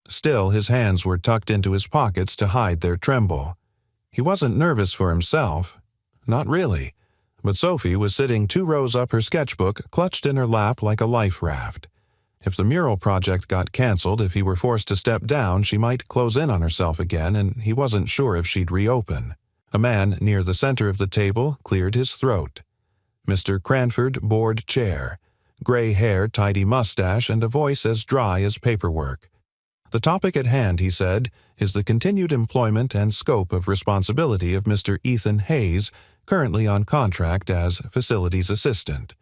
Still, his hands were tucked into his pockets to hide their tremble. He wasn't nervous for himself. Not really. But Sophie was sitting 2 rows up her sketchbook, clutched in her lap like a life raft. If the mural project got canceled, if he were forced to step down, she might close in on herself again, and he wasn't sure if she'd reopen. A man near the center of the table cleared his throat. Mr. Cranford, board chair. Gray hair, tidy mustache, and a voice as dry as paperwork. "The topic at hand," he said, "is the continued employment and scope of responsibility of Mr. Ethan Hayes, currently on contract as facilities assistant.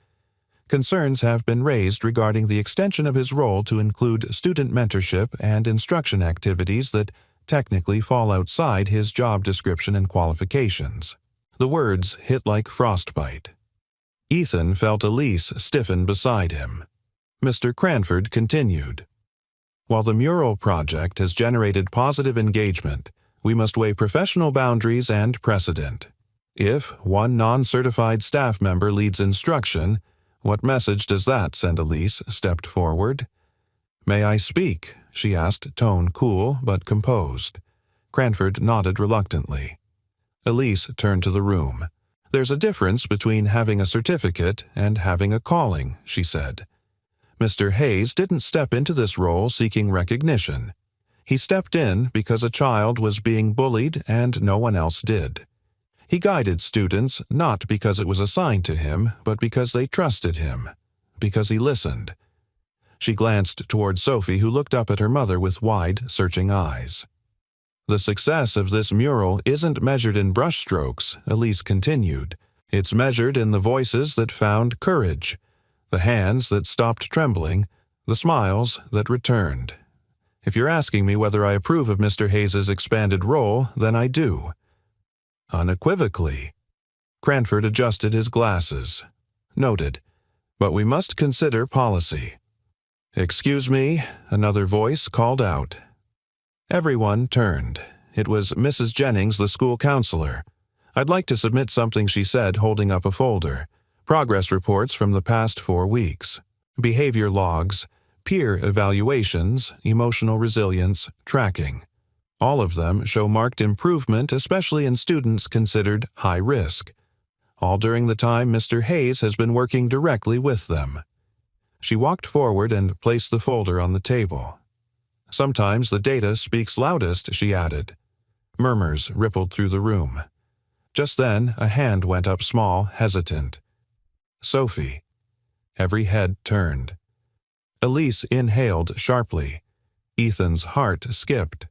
Concerns have been raised regarding the extension of his role to include student mentorship and instruction activities that technically fall outside his job description and qualifications." The words hit like frostbite. Ethan felt Elise stiffen beside him. Mr. Cranford continued. "While the mural project has generated positive engagement, we must weigh professional boundaries and precedent. If one non-certified staff member leads instruction, what message does that send?" Elise stepped forward. "May I speak?" she asked, tone cool but composed. Cranford nodded reluctantly. Elise turned to the room. "There's a difference between having a certificate and having a calling," she said. Mr. Hayes didn't step into this role seeking recognition. He stepped in because a child was being bullied and no one else did. He guided students not because it was assigned to him, but because they trusted him, because he listened. She glanced toward Sophie, who looked up at her mother with wide, searching eyes. "The success of this mural isn't measured in brushstrokes," Elise continued. "It's measured in the voices that found courage, the hands that stopped trembling, the smiles that returned. If you're asking me whether I approve of Mr. Hayes's expanded role, then I do." "Unequivocally." Cranford adjusted his glasses. "Noted. But we must consider policy." "Excuse me," another voice called out. Everyone turned. It was Mrs. Jennings, the school counselor. "I'd like to submit something," she said, holding up a folder. "Progress reports from the past 4 weeks. Behavior logs, peer evaluations, emotional resilience, tracking. All of them show marked improvement, especially in students considered high risk. all during the time Mr. Hayes has been working directly with them. She walked forward and placed the folder on the table. Sometimes the data speaks loudest, she added. Murmurs rippled through the room. Just then, a hand went up small, hesitant. Sophie. Every head turned. Elise inhaled sharply. Ethan's heart skipped.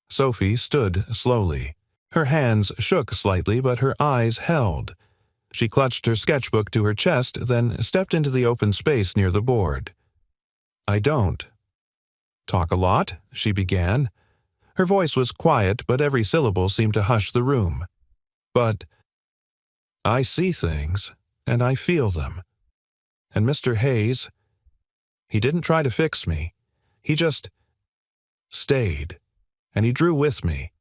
Sophie stood slowly. Her hands shook slightly, but her eyes held. She clutched her sketchbook to her chest, then stepped into the open space near the board. I don't. Talk a lot, she began. Her voice was quiet, but every syllable seemed to hush the room. But I see things, and I feel them. And Mr. Hayes, he didn't try to fix me. He just stayed, and he drew with me.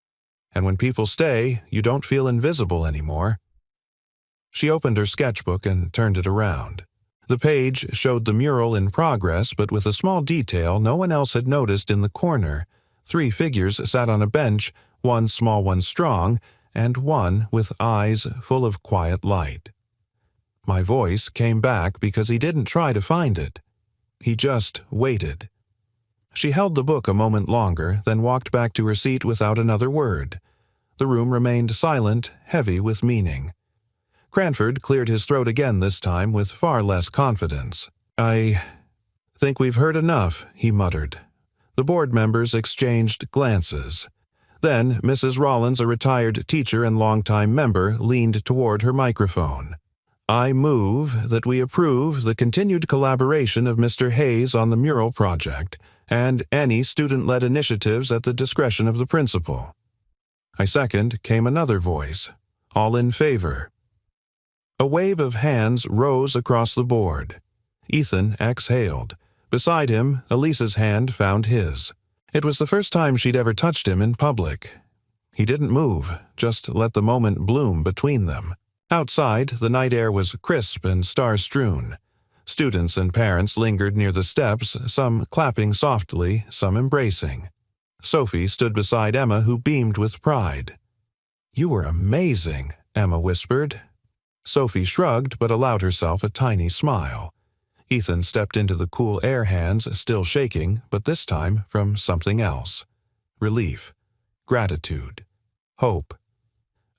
And when people stay, you don't feel invisible anymore. She opened her sketchbook and turned it around. The page showed the mural in progress, but with a small detail no one else had noticed in the corner. 3 figures sat on a bench, one small, one strong, and one with eyes full of quiet light. My voice came back because he didn't try to find it. He just waited. She held the book a moment longer, then walked back to her seat without another word. The room remained silent, heavy with meaning. Cranford cleared his throat again this time with far less confidence. I think we've heard enough, he muttered. The board members exchanged glances. Then Mrs. Rollins, a retired teacher and longtime member, leaned toward her microphone. I move that we approve the continued collaboration of Mr. Hayes on the mural project and any student-led initiatives at the discretion of the principal. I second came another voice. All in favor. A wave of hands rose across the board. Ethan exhaled. Beside him, Elise's hand found his. It was the first time she'd ever touched him in public. He didn't move, just let the moment bloom between them. Outside, the night air was crisp and star-strewn. Students and parents lingered near the steps, some clapping softly, some embracing. Sophie stood beside Emma, who beamed with pride. You were amazing, Emma whispered. Sophie shrugged but allowed herself a tiny smile. Ethan stepped into the cool air, hands still shaking, but this time from something else. Relief, gratitude, hope.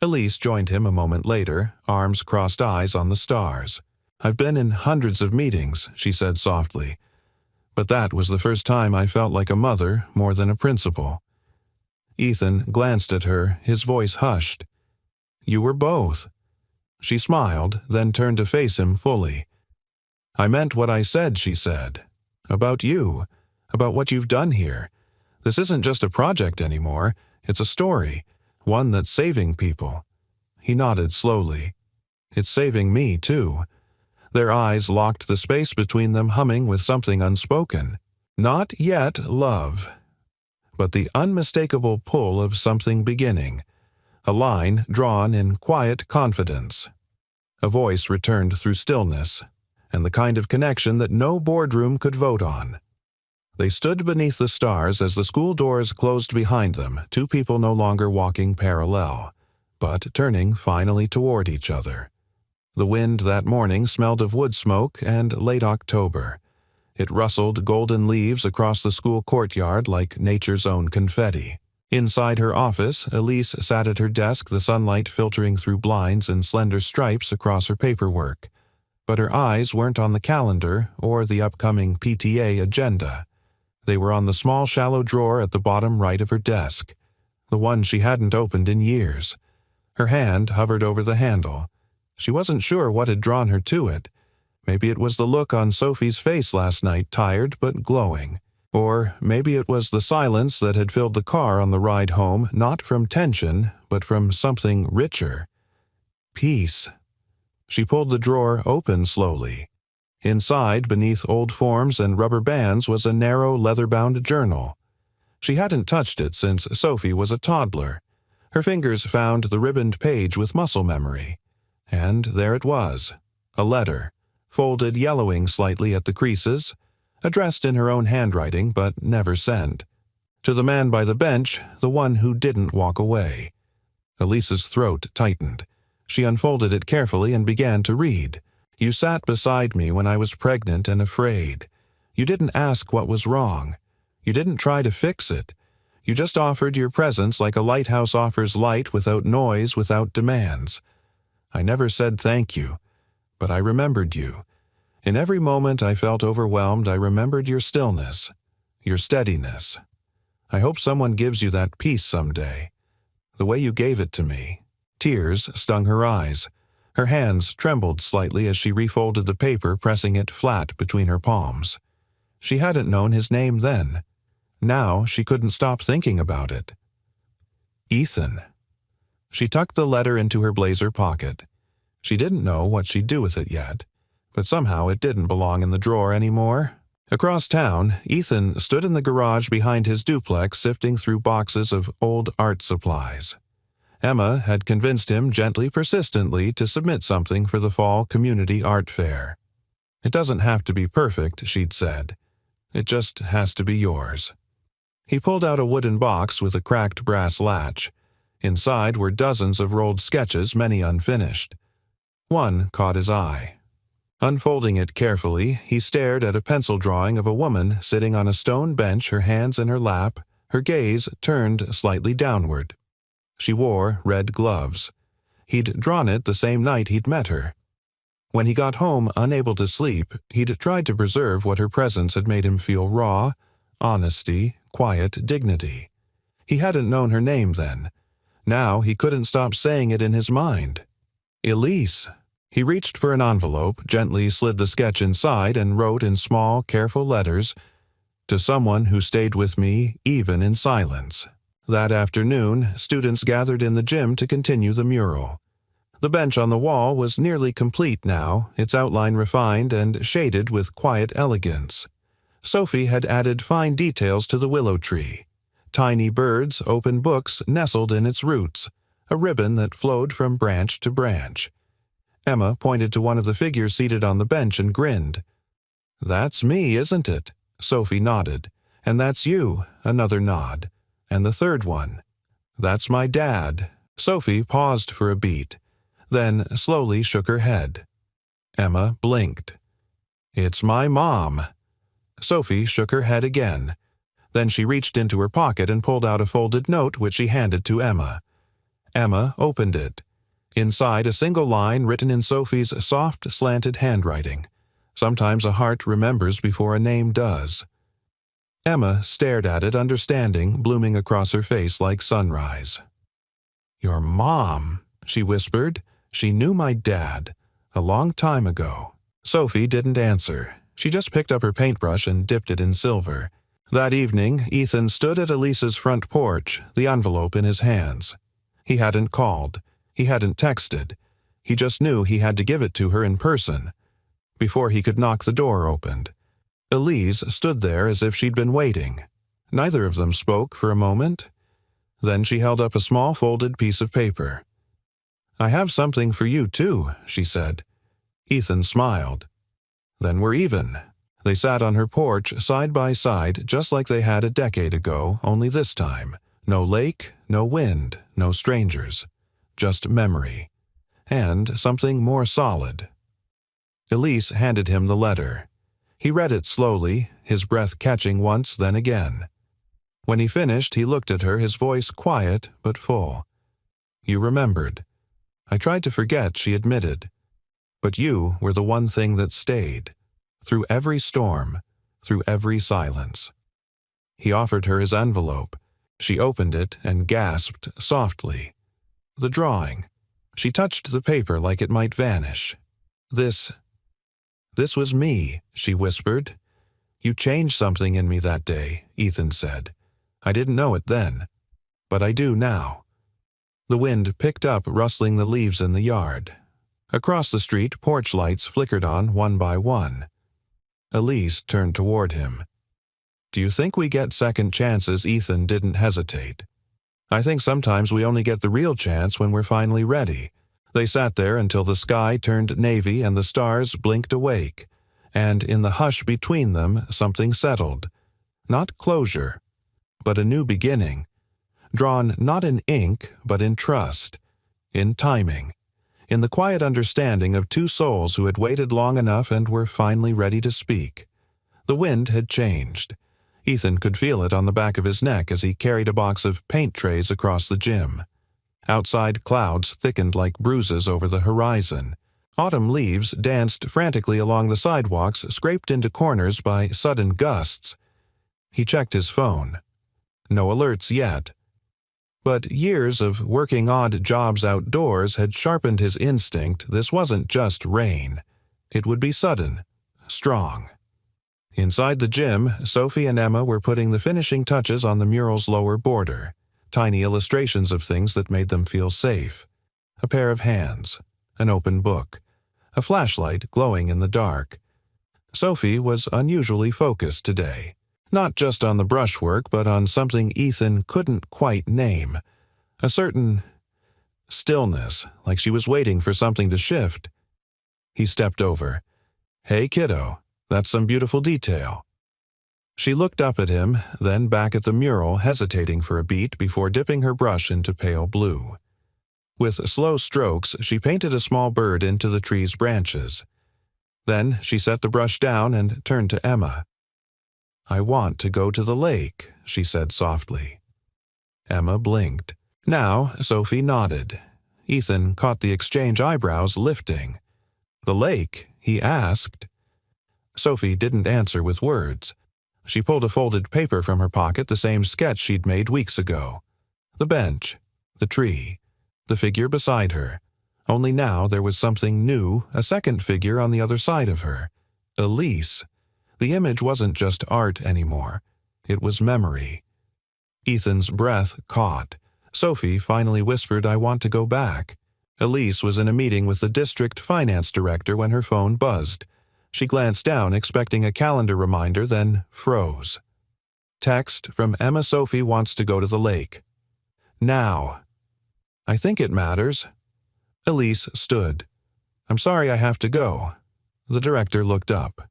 Elise joined him a moment later, arms crossed, eyes on the stars. I've been in hundreds of meetings, she said softly, but that was the first time I felt like a mother more than a principal. Ethan glanced at her, his voice hushed. You were both. She smiled, then turned to face him fully. I meant what I said, she said. About you, about what you've done here. This isn't just a project anymore, it's a story, one that's saving people. He nodded slowly. It's saving me, too. Their eyes locked, the space between them humming with something unspoken. Not yet love, but the unmistakable pull of something beginning. A line drawn in quiet confidence. A voice returned through stillness, and the kind of connection that no boardroom could vote on. They stood beneath the stars as the school doors closed behind them, 2 people no longer walking parallel, but turning finally toward each other. The wind that morning smelled of wood smoke and late October. It rustled golden leaves across the school courtyard like nature's own confetti. Inside her office, Elise sat at her desk, the sunlight filtering through blinds and slender stripes across her paperwork. But her eyes weren't on the calendar or the upcoming PTA agenda. They were on the small shallow drawer at the bottom right of her desk, the one she hadn't opened in years. Her hand hovered over the handle. She wasn't sure what had drawn her to it. Maybe it was the look on Sophie's face last night, tired but glowing. Or maybe it was the silence that had filled the car on the ride home, not from tension, but from something richer. Peace. She pulled the drawer open slowly. Inside, beneath old forms and rubber bands, was a narrow, leather-bound journal. She hadn't touched it since Sophie was a toddler. Her fingers found the ribboned page with muscle memory. And there it was, a letter, folded yellowing slightly at the creases, addressed in her own handwriting but never sent. To the man by the bench, the one who didn't walk away. Elise's throat tightened. She unfolded it carefully and began to read. You sat beside me when I was pregnant and afraid. You didn't ask what was wrong. You didn't try to fix it. You just offered your presence like a lighthouse offers light, without noise, without demands. I never said thank you, but I remembered you. In every moment I felt overwhelmed, I remembered your stillness, your steadiness. I hope someone gives you that peace someday. The way you gave it to me. Tears stung her eyes. Her hands trembled slightly as she refolded the paper, pressing it flat between her palms. She hadn't known his name then. Now she couldn't stop thinking about it. Ethan. She tucked the letter into her blazer pocket. She didn't know what she'd do with it yet, but somehow it didn't belong in the drawer anymore. Across town, Ethan stood in the garage behind his duplex, sifting through boxes of old art supplies. Emma had convinced him gently, persistently, to submit something for the fall community art fair. It doesn't have to be perfect, she'd said. It just has to be yours. He pulled out a wooden box with a cracked brass latch. Inside were dozens of rolled sketches, many unfinished. One caught his eye. Unfolding it carefully, he stared at a pencil drawing of a woman sitting on a stone bench, her hands in her lap, her gaze turned slightly downward. She wore red gloves. He'd drawn it the same night he'd met her. When he got home, unable to sleep, he'd tried to preserve what her presence had made him feel: raw, honesty, quiet dignity. He hadn't known her name then. Now he couldn't stop saying it in his mind. Elise. He reached for an envelope, gently slid the sketch inside, and wrote in small, careful letters, "To someone who stayed with me, even in silence." That afternoon, students gathered in the gym to continue the mural. The bench on the wall was nearly complete now, its outline refined and shaded with quiet elegance. Sophie had added fine details to the willow tree. Tiny birds, open books nestled in its roots, a ribbon that flowed from branch to branch. Emma pointed to one of the figures seated on the bench and grinned. "That's me, isn't it?" Sophie nodded. "And that's you," another nod. "And the third one." "That's my dad." Sophie paused for a beat, then slowly shook her head. Emma blinked. "It's my mom." Sophie shook her head again. Then she reached into her pocket and pulled out a folded note which she handed to Emma. Emma opened it. Inside, a single line written in Sophie's soft, slanted handwriting. Sometimes a heart remembers before a name does. Emma stared at it, understanding blooming across her face like sunrise. "Your mom," she whispered. "She knew my dad. A long time ago." Sophie didn't answer. She just picked up her paintbrush and dipped it in silver. That evening, Ethan stood at Elise's front porch, the envelope in his hands. He hadn't called. He hadn't texted. He just knew he had to give it to her in person. Before he could knock, the door opened. Elise stood there as if she'd been waiting. Neither of them spoke for a moment. Then she held up a small folded piece of paper. "I have something for you, too," she said. Ethan smiled. "Then we're even." They sat on her porch side by side, just like they had a decade ago, only this time. No lake, no wind, no strangers. Just memory. And something more solid. Elise handed him the letter. He read it slowly, his breath catching once, then again. When he finished, he looked at her, his voice quiet but full. "You remembered. I tried to forget," she admitted. "But you were the one thing that stayed. Through every storm, through every silence." He offered her his envelope. She opened it and gasped softly. The drawing. She touched the paper like it might vanish. This was me," she whispered. "You changed something in me that day," Ethan said. "I didn't know it then, but I do now." The wind picked up, rustling the leaves in the yard. Across the street, porch lights flickered on one by one. Elise turned toward him. "Do you think we get second chances?" Ethan didn't hesitate. "I think sometimes we only get the real chance when we're finally ready." They sat there until the sky turned navy and the stars blinked awake, and in the hush between them something settled. Not closure, but a new beginning, drawn not in ink but in trust, in timing, in the quiet understanding of two souls who had waited long enough and were finally ready to speak. The wind had changed. Ethan could feel it on the back of his neck as he carried a box of paint trays across the gym. Outside, clouds thickened like bruises over the horizon. Autumn leaves danced frantically along the sidewalks, scraped into corners by sudden gusts. He checked his phone. No alerts yet. But years of working odd jobs outdoors had sharpened his instinct. This wasn't just rain. It would be sudden, strong. Inside the gym, Sophie and Emma were putting the finishing touches on the mural's lower border, tiny illustrations of things that made them feel safe. A pair of hands, an open book, a flashlight glowing in the dark. Sophie was unusually focused today, not just on the brushwork, but on something Ethan couldn't quite name. A certain stillness, like she was waiting for something to shift. He stepped over. "Hey, kiddo. That's some beautiful detail." She looked up at him, then back at the mural, hesitating for a beat before dipping her brush into pale blue. With slow strokes, she painted a small bird into the tree's branches. Then she set the brush down and turned to Emma. "I want to go to the lake," she said softly. Emma blinked. Now Sophie nodded. Ethan caught the exchange, eyebrows lifting. "The lake?" he asked. Sophie didn't answer with words. She pulled a folded paper from her pocket, the same sketch she'd made weeks ago. The bench, the tree, the figure beside her. Only now there was something new, a second figure on the other side of her. Elise. The image wasn't just art anymore. It was memory. Ethan's breath caught. Sophie finally whispered, "I want to go back." Elise was in a meeting with the district finance director when her phone buzzed. She glanced down, expecting a calendar reminder, then froze. Text from Emma: "Sophie wants to go to the lake. Now." "I think it matters." Elise stood. "I'm sorry I have to go." The director looked up.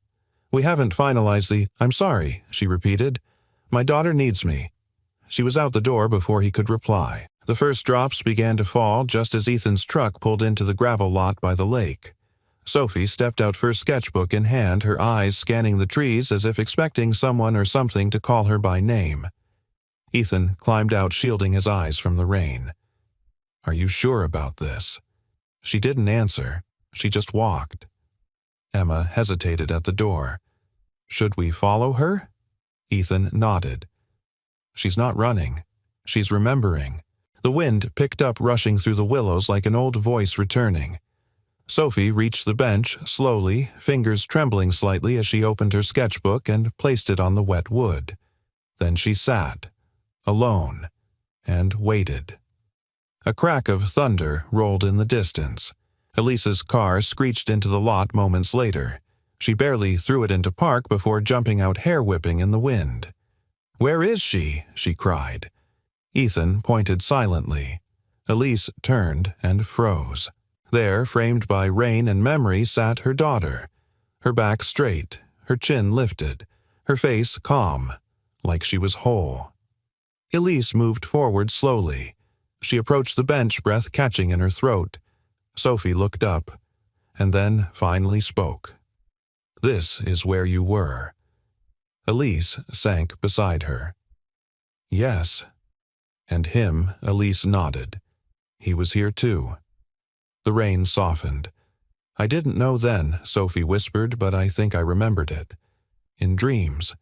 "We haven't finalized the—" "I'm sorry," she repeated. "My daughter needs me." She was out the door before he could reply. The first drops began to fall just as Ethan's truck pulled into the gravel lot by the lake. Sophie stepped out, her sketchbook in hand, her eyes scanning the trees as if expecting someone or something to call her by name. Ethan climbed out, shielding his eyes from the rain. "Are you sure about this?" She didn't answer. She just walked. Emma hesitated at the door. "Should we follow her?" Ethan nodded. "She's not running. She's remembering." The wind picked up, rushing through the willows like an old voice returning. Sophie reached the bench slowly, fingers trembling slightly as she opened her sketchbook and placed it on the wet wood. Then she sat, alone, and waited. A crack of thunder rolled in the distance. Elise's car screeched into the lot moments later. She barely threw it into park before jumping out, hair whipping in the wind. "Where is she?" she cried. Ethan pointed silently. Elise turned and froze. There, framed by rain and memory, sat her daughter. Her back straight, her chin lifted, her face calm, like she was whole. Elise moved forward slowly. She approached the bench, breath catching in her throat. Sophie looked up, and then finally spoke. "This is where you were." Elise sank beside her. "Yes." And him, Elise nodded. He was here too. The rain softened. "I didn't know then," Sophie whispered, "but I think I remembered it. In dreams.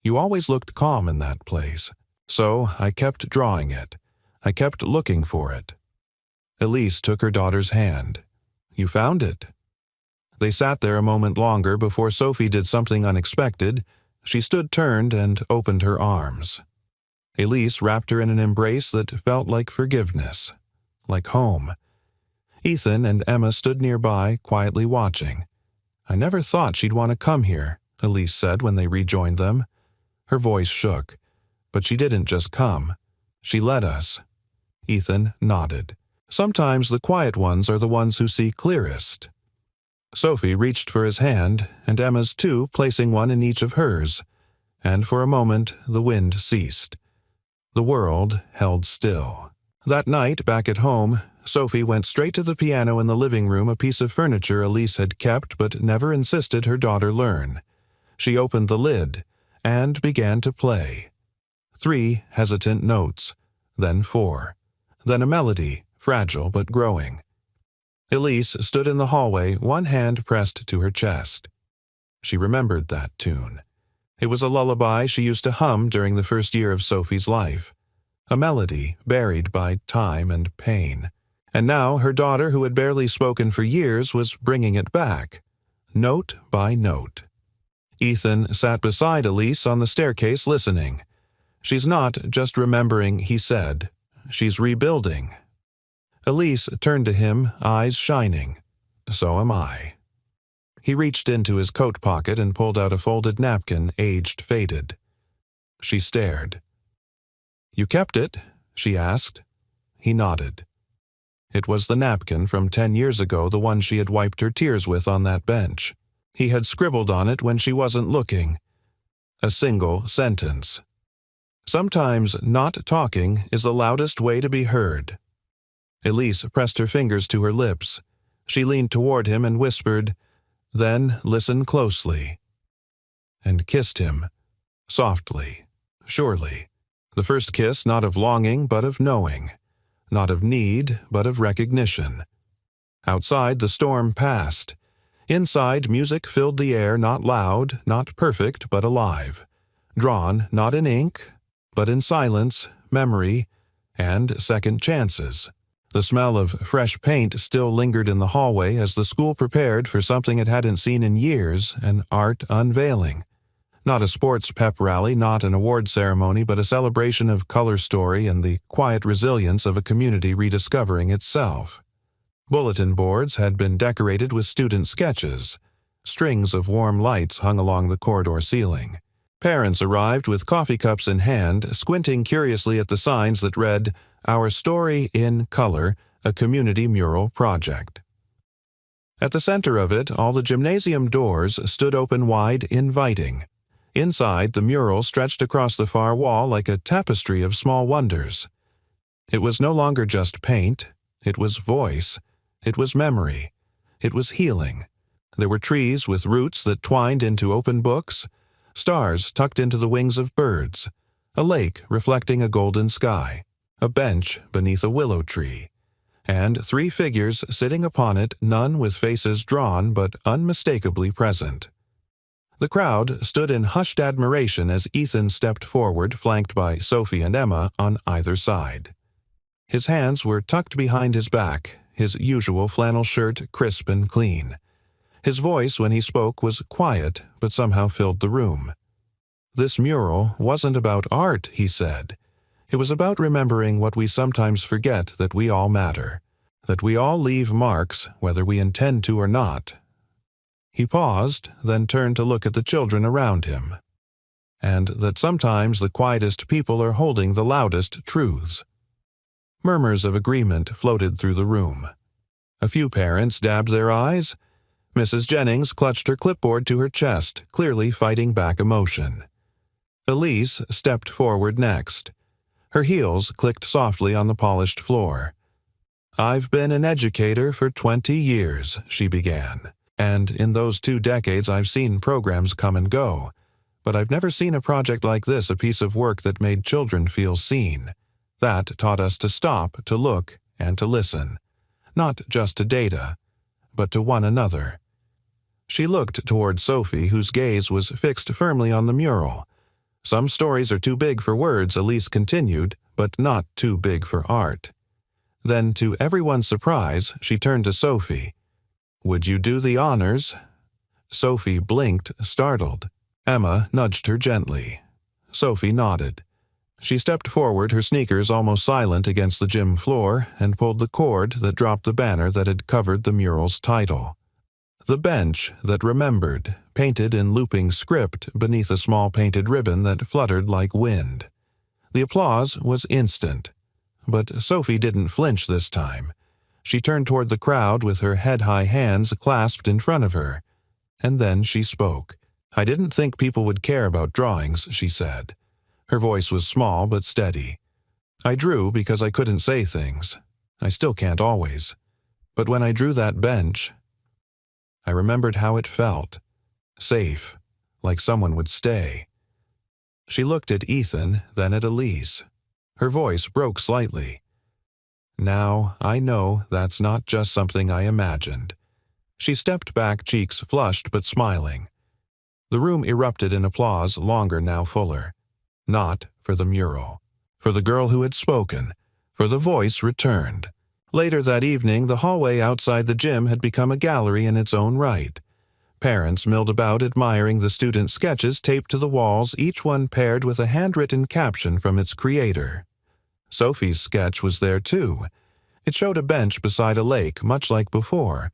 You always looked calm in that place. So I kept drawing it. I kept looking for it." Elise took her daughter's hand. "You found it." They sat there a moment longer before Sophie did something unexpected. She stood turned and opened her arms. Elise wrapped her in an embrace that felt like forgiveness, like home. Ethan and Emma stood nearby, quietly watching. "I never thought she'd want to come here," Elise said when they rejoined them. Her voice shook. "But she didn't just come. She led us." Ethan nodded. "Sometimes the quiet ones are the ones who see clearest." Sophie reached for his hand, and Emma's too, placing one in each of hers. And for a moment the wind ceased. The world held still. That night, back at home, Sophie went straight to the piano in the living room, a piece of furniture Elise had kept but never insisted her daughter learn. She opened the lid and began to play. 3 hesitant notes, then 4, then a melody, fragile but growing. Elise stood in the hallway, one hand pressed to her chest. She remembered that tune. It was a lullaby she used to hum during the first year of Sophie's life, a melody buried by time and pain. And now her daughter, who had barely spoken for years, was bringing it back, note by note. Ethan sat beside Elise on the staircase listening. She's not just remembering, he said. She's rebuilding. Elise turned to him, eyes shining. So am I. He reached into his coat pocket and pulled out a folded napkin, aged faded. She stared. "You kept it?" she asked. He nodded. It was the napkin from 10 years ago, the one she had wiped her tears with on that bench. He had scribbled on it when she wasn't looking. A single sentence. Sometimes not talking is the loudest way to be heard. Elise pressed her fingers to her lips. She leaned toward him and whispered, "Then listen closely," and kissed him, softly, surely. The first kiss not of longing but of knowing, not of need but of recognition. Outside the storm passed. Inside music filled the air, not loud, not perfect, but alive. Drawn not in ink, but in silence, memory, and second chances. The smell of fresh paint still lingered in the hallway as the school prepared for something it hadn't seen in years, an art unveiling. Not a sports pep rally, not an award ceremony, but a celebration of color story and the quiet resilience of a community rediscovering itself. Bulletin boards had been decorated with student sketches. Strings of warm lights hung along the corridor ceiling. Parents arrived with coffee cups in hand, squinting curiously at the signs that read, "Our Story in Color, a Community Mural Project." At the center of it, all the gymnasium doors stood open wide, inviting. Inside, the mural stretched across the far wall like a tapestry of small wonders. It was no longer just paint. It was voice. It was memory. It was healing. There were trees with roots that twined into open books, stars tucked into the wings of birds, a lake reflecting a golden sky, a bench beneath a willow tree, and 3 figures sitting upon it, none with faces drawn but unmistakably present. The crowd stood in hushed admiration as Ethan stepped forward, flanked by Sophie and Emma on either side. His hands were tucked behind his back, his usual flannel shirt crisp and clean. His voice, when he spoke, was quiet, but somehow filled the room. This mural wasn't about art, he said. It was about remembering what we sometimes forget, that we all matter, that we all leave marks, whether we intend to or not. He paused, then turned to look at the children around him, and that sometimes the quietest people are holding the loudest truths. Murmurs of agreement floated through the room. A few parents dabbed their eyes. Mrs. Jennings clutched her clipboard to her chest, clearly fighting back emotion. Elise stepped forward next. Her heels clicked softly on the polished floor. "I've been an educator for 20 years, she began. And in those 2 decades I've seen programs come and go. But I've never seen a project like this, a piece of work that made children feel seen. That taught us to stop, to look, and to listen. Not just to data, but to one another." She looked toward Sophie, whose gaze was fixed firmly on the mural. "Some stories are too big for words," Elise continued, "but not too big for art." Then, to everyone's surprise, she turned to Sophie. "Would you do the honors?" Sophie blinked, startled. Emma nudged her gently. Sophie nodded. She stepped forward, her sneakers almost silent against the gym floor, and pulled the cord that dropped the banner that had covered the mural's title. The bench that remembered, painted in looping script beneath a small painted ribbon that fluttered like wind. The applause was instant. But Sophie didn't flinch this time. She turned toward the crowd with her head-high hands clasped in front of her. And then she spoke. "I didn't think people would care about drawings," she said. Her voice was small but steady. "I drew because I couldn't say things. I still can't always. But when I drew that bench, I remembered how it felt. Safe, like someone would stay. She looked at Ethan, then at Elise. Her voice broke slightly. Now I know that's not just something I imagined. She stepped back, cheeks flushed but smiling. The room erupted in applause, longer now fuller. Not for the mural. For the girl who had spoken. For the voice returned. Later that evening, the hallway outside the gym had become a gallery in its own right. Parents milled about admiring the student sketches taped to the walls, each one paired with a handwritten caption from its creator. Sophie's sketch was there too. It showed a bench beside a lake, much like before.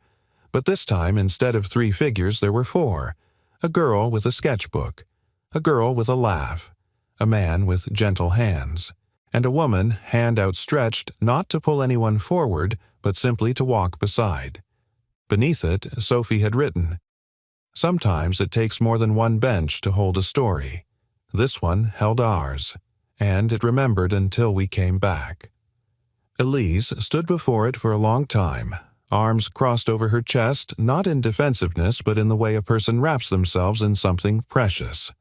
But this time, instead of 3 figures, there were 4. A girl with a sketchbook. A girl with a laugh. A man with gentle hands. And a woman, hand outstretched, not to pull anyone forward, but simply to walk beside. Beneath it, Sophie had written, "Sometimes it takes more than one bench to hold a story. This one held ours, and it remembered until we came back." Elise stood before it for a long time, arms crossed over her chest, not in defensiveness but in the way a person wraps themselves in something precious.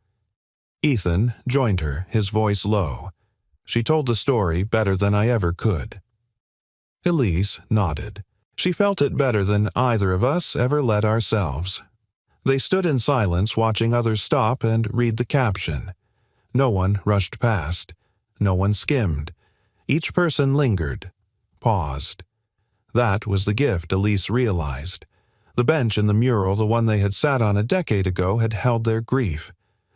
Ethan joined her, his voice low. She told the story better than I ever could. Elise nodded. She felt it better than either of us ever let ourselves. They stood in silence, watching others stop and read the caption. No one rushed past. No one skimmed. Each person lingered, paused. That was the gift, Elise realized. The bench in the mural, the one they had sat on a decade ago, had held their grief,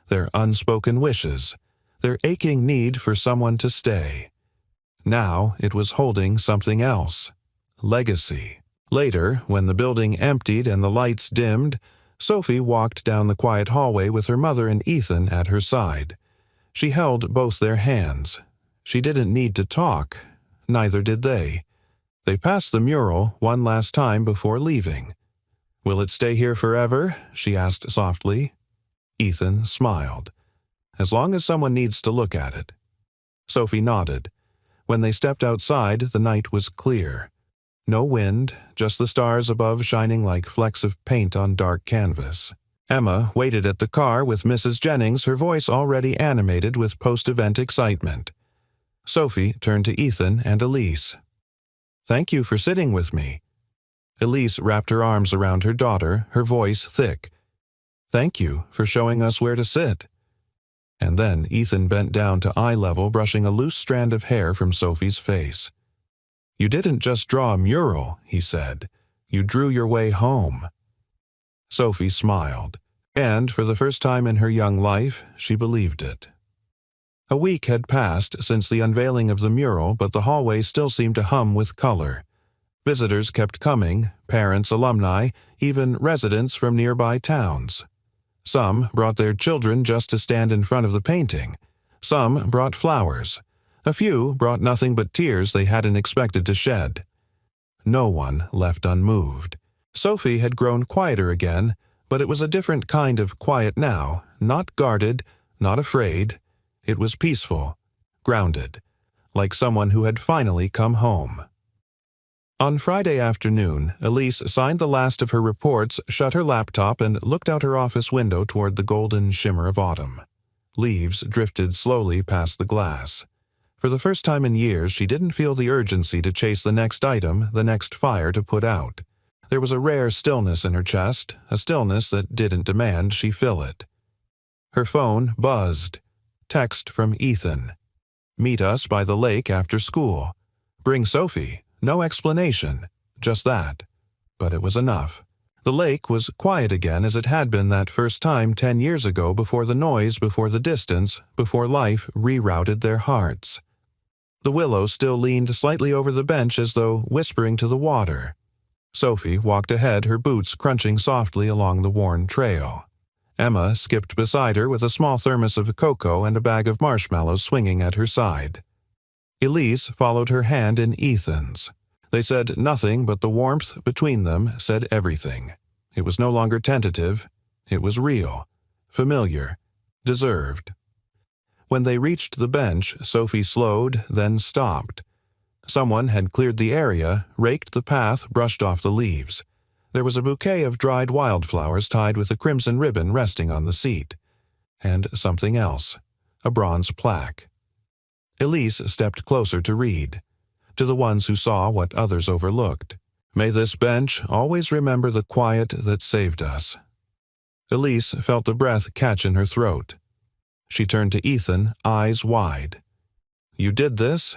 their unspoken wishes, their aching need for someone to stay. Now it was holding something else. Legacy. Later, when the building emptied and the lights dimmed, Sophie walked down the quiet hallway with her mother and Ethan at her side. She held both their hands. She didn't need to talk. Neither did they. They passed the mural one last time before leaving. "Will it stay here forever?" she asked softly. Ethan smiled. "As long as someone needs to look at it." Sophie nodded. When they stepped outside, the night was clear. No wind, just the stars above shining like flecks of paint on dark canvas. Emma waited at the car with Mrs. Jennings, her voice already animated with post-event excitement. Sophie turned to Ethan and Elise. "Thank you for sitting with me." Elise wrapped her arms around her daughter, her voice thick. "Thank you for showing us where to sit." And then Ethan bent down to eye level, brushing a loose strand of hair from Sophie's face. "You didn't just draw a mural," he said. "You drew your way home." Sophie smiled, and for the first time in her young life, she believed it. A week had passed since the unveiling of the mural, but the hallway still seemed to hum with color. Visitors kept coming, parents, alumni, even residents from nearby towns. Some brought their children just to stand in front of the painting. Some brought flowers. A few brought nothing but tears they hadn't expected to shed. No one left unmoved. Sophie had grown quieter again, but it was a different kind of quiet now, not guarded, not afraid. It was peaceful, grounded, like someone who had finally come home. On Friday afternoon, Elise signed the last of her reports, shut her laptop, and looked out her office window toward the golden shimmer of autumn. Leaves drifted slowly past the glass. For the first time in years, she didn't feel the urgency to chase the next item, the next fire to put out. There was a rare stillness in her chest, a stillness that didn't demand she fill it. Her phone buzzed. Text from Ethan. "Meet us by the lake after school. Bring Sophie. No explanation. Just that." But it was enough. The lake was quiet again as it had been that first time 10 years ago, before the noise, before the distance, before life rerouted their hearts. The willow still leaned slightly over the bench as though whispering to the water. Sophie walked ahead, her boots crunching softly along the worn trail. Emma skipped beside her with a small thermos of cocoa and a bag of marshmallows swinging at her side. Elise followed her hand in Ethan's. They said nothing, but the warmth between them said everything. It was no longer tentative. It was real, familiar, deserved. When they reached the bench, Sophie slowed, then stopped. Someone had cleared the area, raked the path, brushed off the leaves. There was a bouquet of dried wildflowers tied with a crimson ribbon resting on the seat. And something else, a bronze plaque. Elise stepped closer to read, to the ones who saw what others overlooked. May this bench always remember the quiet that saved us. Elise felt the breath catch in her throat. She turned to Ethan, eyes wide. You did this?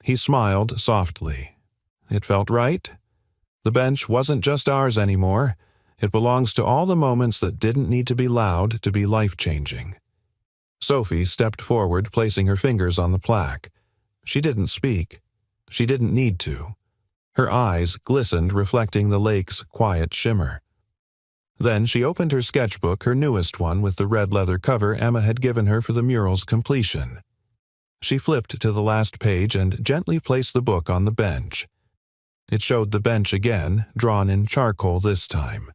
He smiled softly. It felt right. The bench wasn't just ours anymore. It belongs to all the moments that didn't need to be loud to be life-changing. Sophie stepped forward, placing her fingers on the plaque. She didn't speak. She didn't need to. Her eyes glistened, reflecting the lake's quiet shimmer. Then she opened her sketchbook, her newest one with the red leather cover Emma had given her for the mural's completion. She flipped to the last page and gently placed the book on the bench. It showed the bench again, drawn in charcoal this time.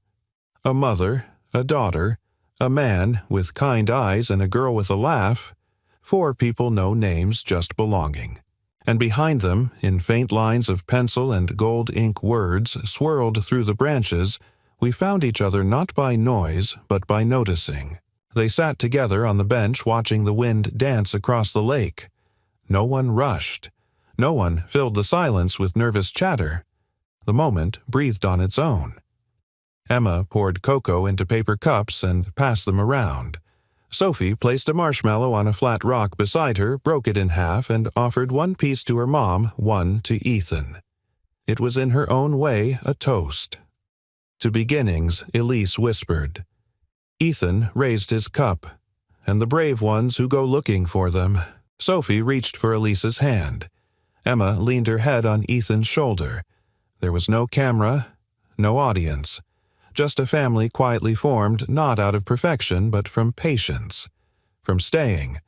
A mother, a daughter, a man with kind eyes and a girl with a laugh. 4 people, no names, just belonging. And behind them, in faint lines of pencil and gold ink words swirled through the branches, we found each other not by noise, but by noticing. They sat together on the bench watching the wind dance across the lake. No one rushed. No one filled the silence with nervous chatter. The moment breathed on its own. Emma poured cocoa into paper cups and passed them around. Sophie placed a marshmallow on a flat rock beside her, broke it in half, and offered 1 piece to her mom, 1 to Ethan. It was in her own way a toast. To beginnings, Elise whispered. Ethan raised his cup. And the brave ones who go looking for them. Sophie reached for Elise's hand. Emma leaned her head on Ethan's shoulder. There was no camera, no audience. Just a family quietly formed not out of perfection but from patience, from staying,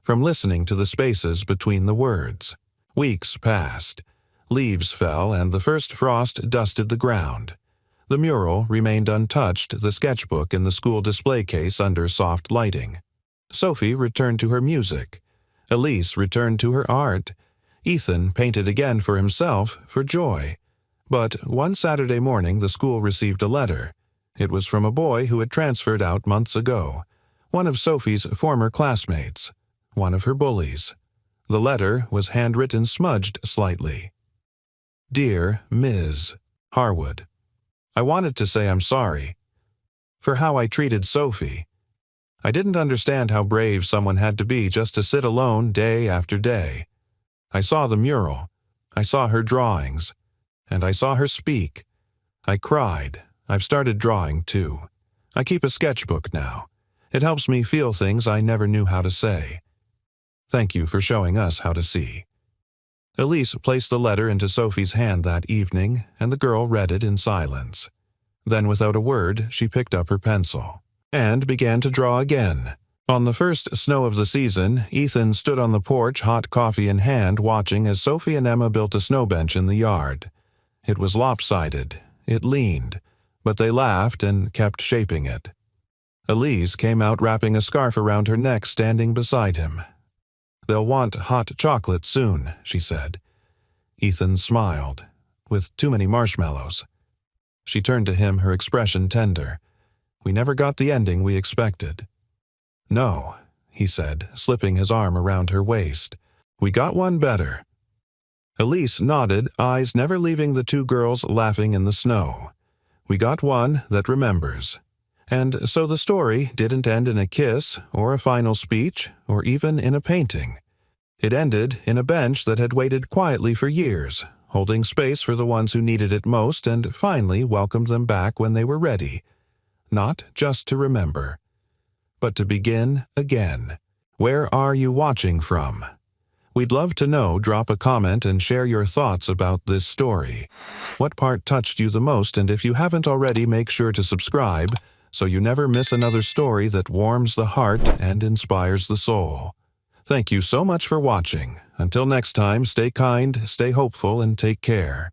from listening to the spaces between the words. Weeks passed. Leaves fell and the first frost dusted the ground. The mural remained untouched, the sketchbook in the school display case under soft lighting. Sophie returned to her music. Elise returned to her art. Ethan painted again for himself, for joy. But one Saturday morning the school received a letter. It was from a boy who had transferred out months ago, one of Sophie's former classmates, one of her bullies. The letter was handwritten smudged slightly. Dear Ms. Harwood, I wanted to say I'm sorry for how I treated Sophie. I didn't understand how brave someone had to be just to sit alone day after day. I saw the mural. I saw her drawings. And I saw her speak. I cried. I've started drawing, too. I keep a sketchbook now. It helps me feel things I never knew how to say. Thank you for showing us how to see. Elise placed the letter into Sophie's hand that evening, and the girl read it in silence. Then, without a word, she picked up her pencil and began to draw again. On the first snow of the season, Ethan stood on the porch, hot coffee in hand, watching as Sophie and Emma built a snow bench in the yard. It was lopsided. It leaned. But they laughed and kept shaping it. Elise came out wrapping a scarf around her neck, standing beside him. They'll want hot chocolate soon, she said. Ethan smiled. With too many marshmallows. She turned to him, her expression tender. We never got the ending we expected. No, he said, slipping his arm around her waist. We got one better. Elise nodded, eyes never leaving the 2 girls laughing in the snow. We got one that remembers. And so the story didn't end in a kiss, or a final speech, or even in a painting. It ended in a bench that had waited quietly for years, holding space for the ones who needed it most and finally welcomed them back when they were ready. Not just to remember, but to begin again. Where are you watching from? We'd love to know. Drop a comment and share your thoughts about this story. What part touched you the most, and if you haven't already, make sure to subscribe so you never miss another story that warms the heart and inspires the soul. Thank you so much for watching. Until next time, stay kind, stay hopeful, and take care.